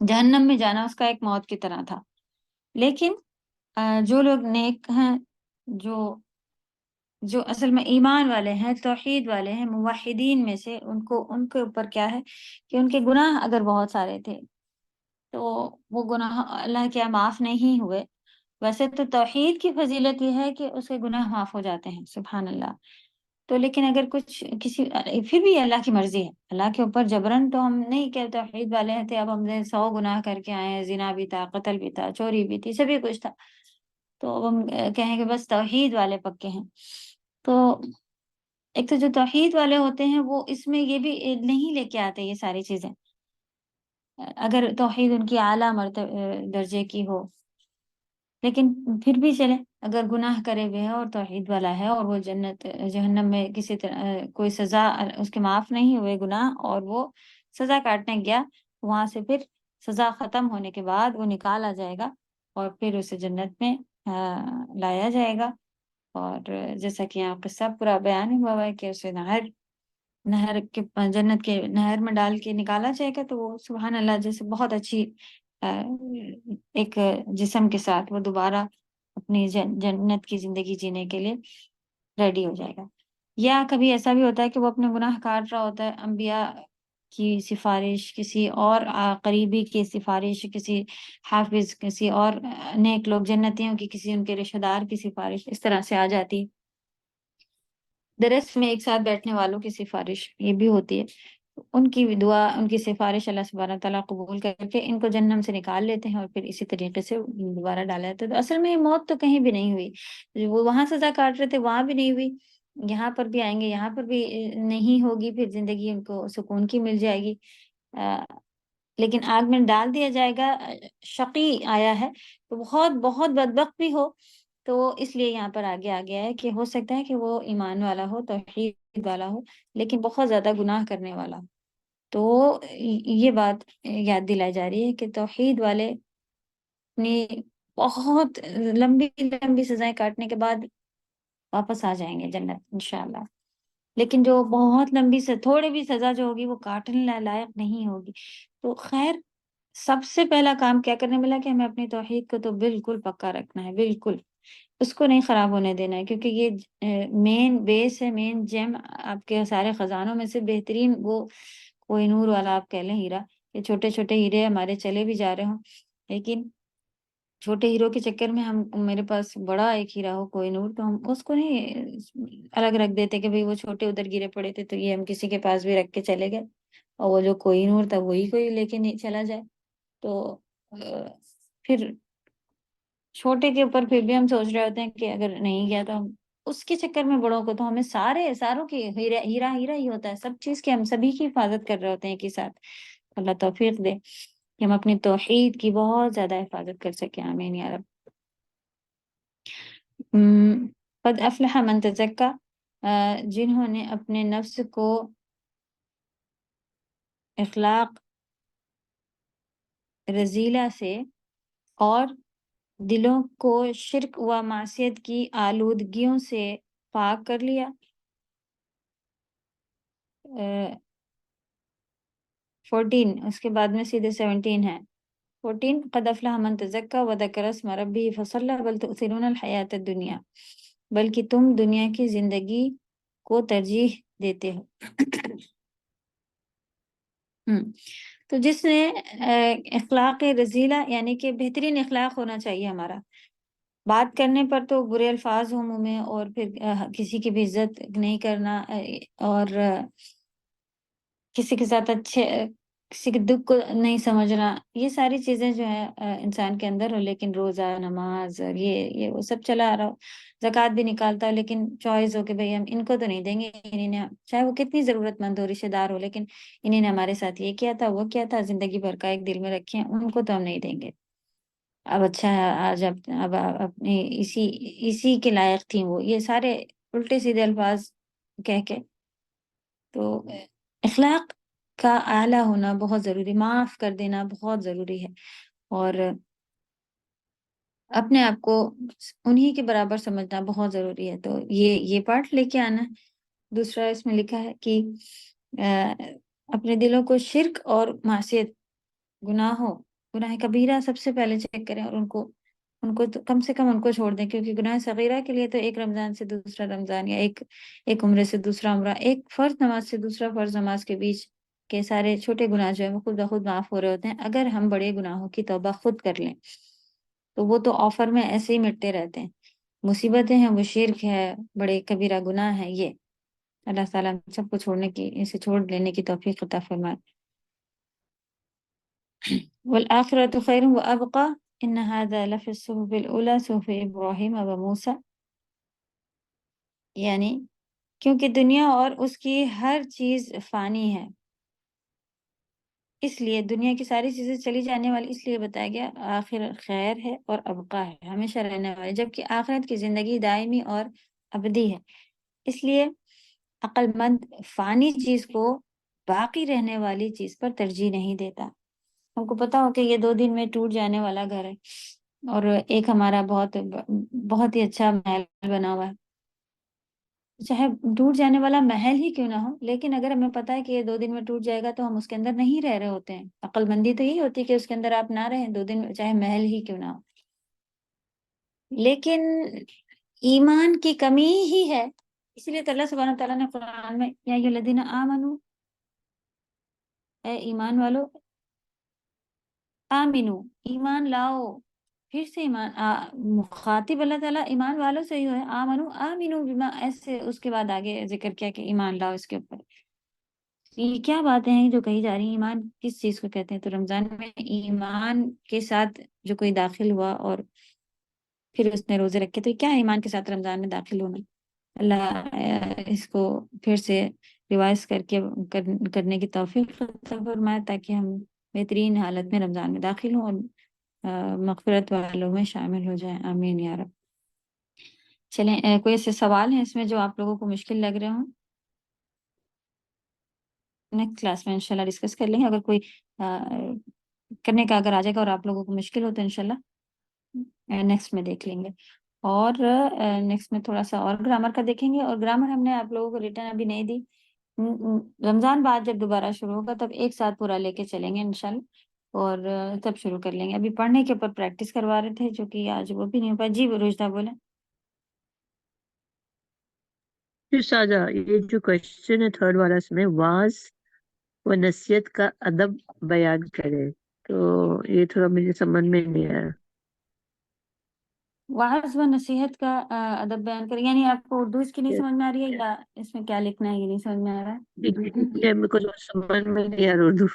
جہنم میں جانا اس کا ایک موت کی طرح تھا. لیکن جو لوگ نیک ہیں، جو اصل میں ایمان والے ہیں، توحید والے ہیں، موحدین میں سے، ان کے اوپر کیا ہے کہ ان کے گناہ اگر بہت سارے تھے تو وہ گناہ اللہ کے معاف نہیں ہوئے. ویسے تو توحید کی فضیلت یہ ہے کہ اس کے گناہ معاف ہو جاتے ہیں، سبحان اللہ. تو لیکن اگر پھر بھی اللہ کی مرضی ہے، اللہ کے اوپر جبرن تو ہم نہیں کہ توحید والے تھے اب ہم نے 100 گناہ کر کے آئے ہیں، زنا بھی تھا، قتل بھی تھا، چوری بھی تھی، سبھی کچھ تھا، تو اب ہم کہیں کہ بس توحید والے پکے ہیں. تو ایک تو جو توحید والے ہوتے ہیں وہ اس میں یہ بھی نہیں لے کے آتے یہ ساری چیزیں، اگر توحید ان کی اعلیٰ درجے کی ہو. لیکن پھر بھی چلے، اگر گناہ کرے ہوئے ہے اور توحید والا ہے اور وہ جہنم میں کسی طرح کوئی سزا اس کے معاف نہیں ہوئے گناہ، اور وہ سزا کاٹنے گیا، وہاں سے پھر سزا ختم ہونے کے بعد وہ نکالا جائے گا اور پھر اسے جنت میں لایا جائے گا. اور جیسا کہ یہاں قصہ پورا بیان ہوا ہے کہ اسے جنت کے نہر میں ڈال کے نکالا جائے گا، تو وہ سبحان اللہ جیسے بہت اچھی ایک جسم کے ساتھ وہ دوبارہ اپنی جنت کی زندگی جینے کے لیے ریڈی ہو جائے گا. یا کبھی ایسا بھی ہوتا ہے کہ وہ اپنے گناہ کاٹ رہا ہوتا ہے، انبیاء کی سفارش، کسی اور قریبی کی سفارش، کسی حافظ، کسی اور نیک لوگ جنتیوں کی، کسی ان کے رشتہ دار کی سفارش اس طرح سے آ جاتی. درس میں ایک ساتھ بیٹھنے والوں کی سفارش یہ بھی ہوتی ہے، ان کی دعا، ان کی سفارش اللہ سبحانہ تعالیٰ قبول کر کے ان کو جہنم سے نکال لیتے ہیں اور پھر اسی طریقے سے دوبارہ ڈالا جاتا ہے. تو اصل میں یہ موت تو کہیں بھی نہیں ہوئی، وہ وہاں سزا کاٹ رہے تھے وہاں بھی نہیں ہوئی، یہاں پر بھی آئیں گے یہاں پر بھی نہیں ہوگی، پھر زندگی ان کو سکون کی مل جائے گی. لیکن آگ میں ڈال دیا جائے گا. شقی آیا ہے تو بہت بہت بدبخت بھی ہو، تو اس لیے یہاں پر آگے آ گیا ہے کہ ہو سکتا ہے کہ وہ ایمان والا ہو، توحید والا ہو، لیکن بہت زیادہ گناہ کرنے والا ہو. تو یہ بات یاد دلائی جا رہی ہے کہ توحید والے اپنی بہت لمبی لمبی سزائیں کاٹنے کے بعد واپس آ جائیں گے جنت انشاءاللہ. لیکن جو بہت لمبی سے تھوڑی بھی سزا جو ہوگی وہ کاٹنے لائق نہیں ہوگی. تو خیر، سب سے پہلا کام کیا کرنے ملا کہ ہمیں اپنی توحید کو تو بالکل پکا رکھنا ہے، بالکل اس کو نہیں خراب ہونے دینا ہے، کیونکہ یہ مین بیس ہے، مین جیم آپ کے سارے خزانوں میں سے بہترین وہ کوئی نور والا آپ کہہ لیں ہیرا. یہ چھوٹے چھوٹے ہیرے ہمارے چلے بھی جا رہے ہوں، لیکن چھوٹے ہیرو کے چکر میں میرے پاس بڑا ایک ہیرا ہو کوئی نور، تو ہم اس کو نہیں الگ رکھ دیتے کہ بھئی وہ چھوٹے ادھر گرے پڑے تھے تو یہ ہم کسی کے پاس بھی رکھ کے چلے گئے، اور وہ جو کوئی نور تھا وہی کوئی لے کے نہیں چلا جائے. تو پھر چھوٹے کے اوپر پھر بھی ہم سوچ رہے ہوتے ہیں کہ اگر نہیں گیا تو ہم اس کے چکر میں بڑوں کو، تو ہمیں ساروں کی ہیرا ہیرا ہیرا ہی ہوتا ہے، سب چیز کی ہم سبھی کی حفاظت کر رہے ہوتے ہیں ایک ہی ساتھ. اللہ توفیق دے کہ ہم اپنی توحید کی بہت زیادہ حفاظت کر سکیں. آمین یا رب. قد افلح من تزکا، جنہوں نے اپنے نفس کو اخلاق رذیلہ سے اور دلوں کو شرک و معصیت کی آلودگیوں سے پاک کر لیا. 14 اس کے بعد میں سیدھے 17 ہے. 14 قد افلح من تزکا وذکر اسم ربہ فصلی بل تؤثرون الحیاۃ الدنیا، بلکہ تم دنیا کی زندگی کو ترجیح دیتے ہو. تو جس نے اخلاق رذیلہ یعنی کہ بہترین اخلاق ہونا چاہیے ہمارا، بات کرنے پر تو برے الفاظ ہوں منہ میں، اور پھر کسی کی بھی عزت نہیں کرنا، اور کسی کے ساتھ کسی کے دکھ کو نہیں سمجھنا، یہ ساری چیزیں جو ہیں انسان کے اندر ہو. لیکن روزہ، نماز، یہ وہ سب چلا آ رہا ہو، زکوٰۃ بھی نکالتا ہو، لیکن چوائس ہو کہ بھئی ہم ان کو تو نہیں دیں گے، انہیں نے چاہے وہ کتنی ضرورت مند ہو، رشتہ دار ہو، لیکن انہیں نے ہمارے ساتھ یہ کیا تھا، وہ کیا تھا، زندگی بھر کا ایک دل میں رکھے ہیں، ان کو تو ہم نہیں دیں گے. اب اچھا ہے آج اب اپنے اسی کے لائق تھیں وہ، یہ سارے الٹے سیدھے الفاظ کہہ کے. تو اخلاق کا اعلیٰ ہونا بہت ضروری، معاف کر دینا بہت ضروری ہے، اور اپنے آپ کو انہی کے برابر سمجھنا بہت ضروری ہے. تو یہ پارٹ لے کے آنا ہے. دوسرا اس میں لکھا ہے کہ اپنے دلوں کو شرک اور معصیت، گناہوں گناہ کبیرہ سب سے پہلے چیک کریں، اور ان کو تو کم سے کم ان کو چھوڑ دیں، کیونکہ گناہ صغیرہ کے لیے تو ایک رمضان سے دوسرا رمضان، یا ایک عمرے سے دوسرا عمرہ، ایک فرض نماز سے دوسرا فرض نماز کے بیچ کے سارے چھوٹے گناہ جو ہیں وہ خود بخود معاف ہو رہے ہوتے ہیں، اگر ہم بڑے گناہوں کی توبہ خود کر لیں تو وہ تو آفر میں ایسے ہی مٹتے رہتے ہیں۔ مصیبتیں ہیں، وہ شرک ہے، بڑے کبیرہ گناہ ہے، یہ اللہ تعالیٰ ہم سب کو اسے چھوڑ لینے کی توفیق عطا فرمائے۔ والآخرة خیر وابقى ان هذا لفی الصحف الاولى صحف ابراہیم وموسیٰ، یعنی کیونکہ دنیا اور اس کی ہر چیز فانی ہے، اس لیے دنیا کی ساری چیزیں چلی جانے والی، اس لیے بتایا گیا آخر خیر ہے اور ابقا ہے، ہمیشہ رہنے والی، جبکہ آخرت کی زندگی دائمی اور ابدی ہے۔ اس لیے عقل مند فانی چیز کو باقی رہنے والی چیز پر ترجیح نہیں دیتا۔ ہم کو پتا ہو کہ یہ 2 دن میں ٹوٹ جانے والا گھر ہے، اور ایک ہمارا بہت ہی اچھا محل بنا ہوا ہے، چاہے ٹوٹ جانے والا محل ہی کیوں نہ ہو، لیکن اگر ہمیں پتا ہے کہ یہ 2 دن میں ٹوٹ جائے گا تو ہم اس کے اندر نہیں رہ رہے ہوتے ہیں۔ عقل مندی تو یہی ہوتی ہے کہ اس کے اندر آپ نہ رہیں 2 دن میں، چاہے محل ہی کیوں نہ ہو۔ لیکن ایمان کی کمی ہی ہے، اسی لیے تو اللہ سبحانہ تعالیٰ نے قرآن میں یا ایھا الذین آمنو، اے ایمان والو، آمنو ایمان لاؤ، پھر سے ایمان مخاطب اللہ تعالیٰ ایمان والوں سے ہی ہے، آمنو آمنو بما، ایسے اس کے بعد آگے ذکر کیا کہ ایمان لاؤ اس کے اوپر۔ یہ کیا باتیں ہیں جو کہی جا رہی ہیں؟ ایمان کس چیز کو کہتے ہیں؟ تو رمضان میں ایمان کے ساتھ جو کوئی داخل ہوا اور پھر اس نے روزے رکھے، تو کیا ہے ایمان کے ساتھ رمضان میں داخل ہونا؟ اللہ اس کو پھر سے ریوائز کرنے کی توفیق عطا فرمائے، تاکہ ہم بہترین حالت میں رمضان میں داخل ہوں اور مغفرت والوں میں شامل ہو جائیں، آمین یا رب۔ چلیں، کوئی ایسے سوال ہیں اس میں جو آپ لوگوں کو مشکل لگ رہے ہوں؟ نیکسٹ کلاس میں انشاءاللہ ڈسکس کر لیں گے، اگر کوئی کرنے کا اگر آ جائے گا اور آپ لوگوں کو مشکل ہو تو انشاءاللہ نیکسٹ میں دیکھ لیں گے۔ اور نیکسٹ میں تھوڑا سا اور گرامر کا دیکھیں گے، اور گرامر ہم نے آپ لوگوں کو ریٹن ابھی نہیں دی، رمضان بعد جب دوبارہ شروع ہوگا تب ایک ساتھ پورا لے کے چلیں گے انشاءاللہ، اور تب شروع کر لیں گے۔ ابھی پڑھنے کے اوپر پریکٹس کروا رہے تھے جو کہ آج وہ بھی نہیں ہو پایا۔ جی روشدہ بولیں۔ سادہ یہ جو کوشچن ہے 3rd والا، اس میں واز و نصیحت کا ادب بیان کرے، تو یہ تھوڑا مجھے سمجھ میں نہیں آیا۔ وعظ و نصیحت کا ادب بیان کریں، یعنی آپ کو اردو اس کی نہیں سمجھ میں آ رہی ہے، یا اس میں کیا لکھنا ہے یہ نہیں سمجھ میں آ رہا ہے؟ یہ میرے کو جو سمجھ میں نہیں آ رہا اردو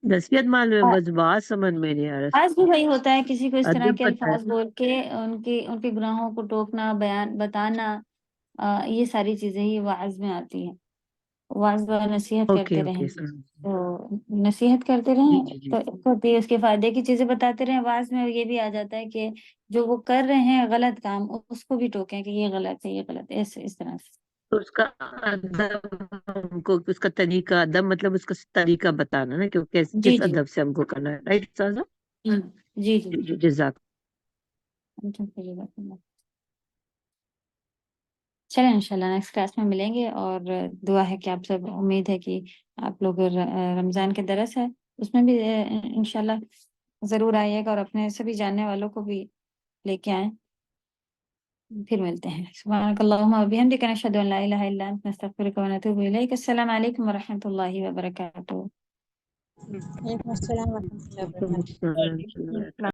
نصیحت معلوم ہے، بس بات سمجھ میں نہیں آ رہا۔ آج بھی وہی ہوتا ہے، کسی کو اس طرح ادب کے پتہ ہے، الفاظ بول کے ان کے گناہوں کو ٹوکنا، بتانا، یہ ساری چیزیں ہی وعظ میں آتی ہیں۔ وعظ و نصیحت اوکے کرتے رہیں، اوکے سمجھ گئی۔ تو نصیحت کرتے جی رہیں جی جی تو ایک ہوتی ہے اس کے فائدے کی چیزیں بتاتے رہیں۔ وعظ میں یہ بھی آ جاتا ہے کہ جو وہ کر رہے ہیں غلط کام، اس کو بھی ٹوکیں کہ یہ غلط ہے، یہ غلط ہے، اس طرح سے۔ تو اس کا ادب ہم کو، اس کا طریقہ، ادب مطلب اس کا طریقہ بتانا نا، کہ جی کس جی ادب سے ہم کو کرنا ہے، رائٹ سازا؟ جی جی جی جزاک۔ چلیں انشاءاللہ نیکسٹ کلاس میں ملیں گے، اور دعا ہے کہ آپ سب، امید ہے کہ آپ لوگ رمضان کے درس ہے اس میں بھی انشاءاللہ ضرور آئیے گا، اور اپنے سبھی جاننے والوں کو بھی لے کے آئیں۔ پھر ملتے ہیں۔ سبحانک اللہم و بحمدک، نشہد ان لا الہ الا انت، نستغفرک و نتوب الیک۔ السلام علیکم و رحمۃ اللہ وبرکاتہ۔ وعلیکم السلام ورحمۃ اللہ وبرکاتہ۔ السلام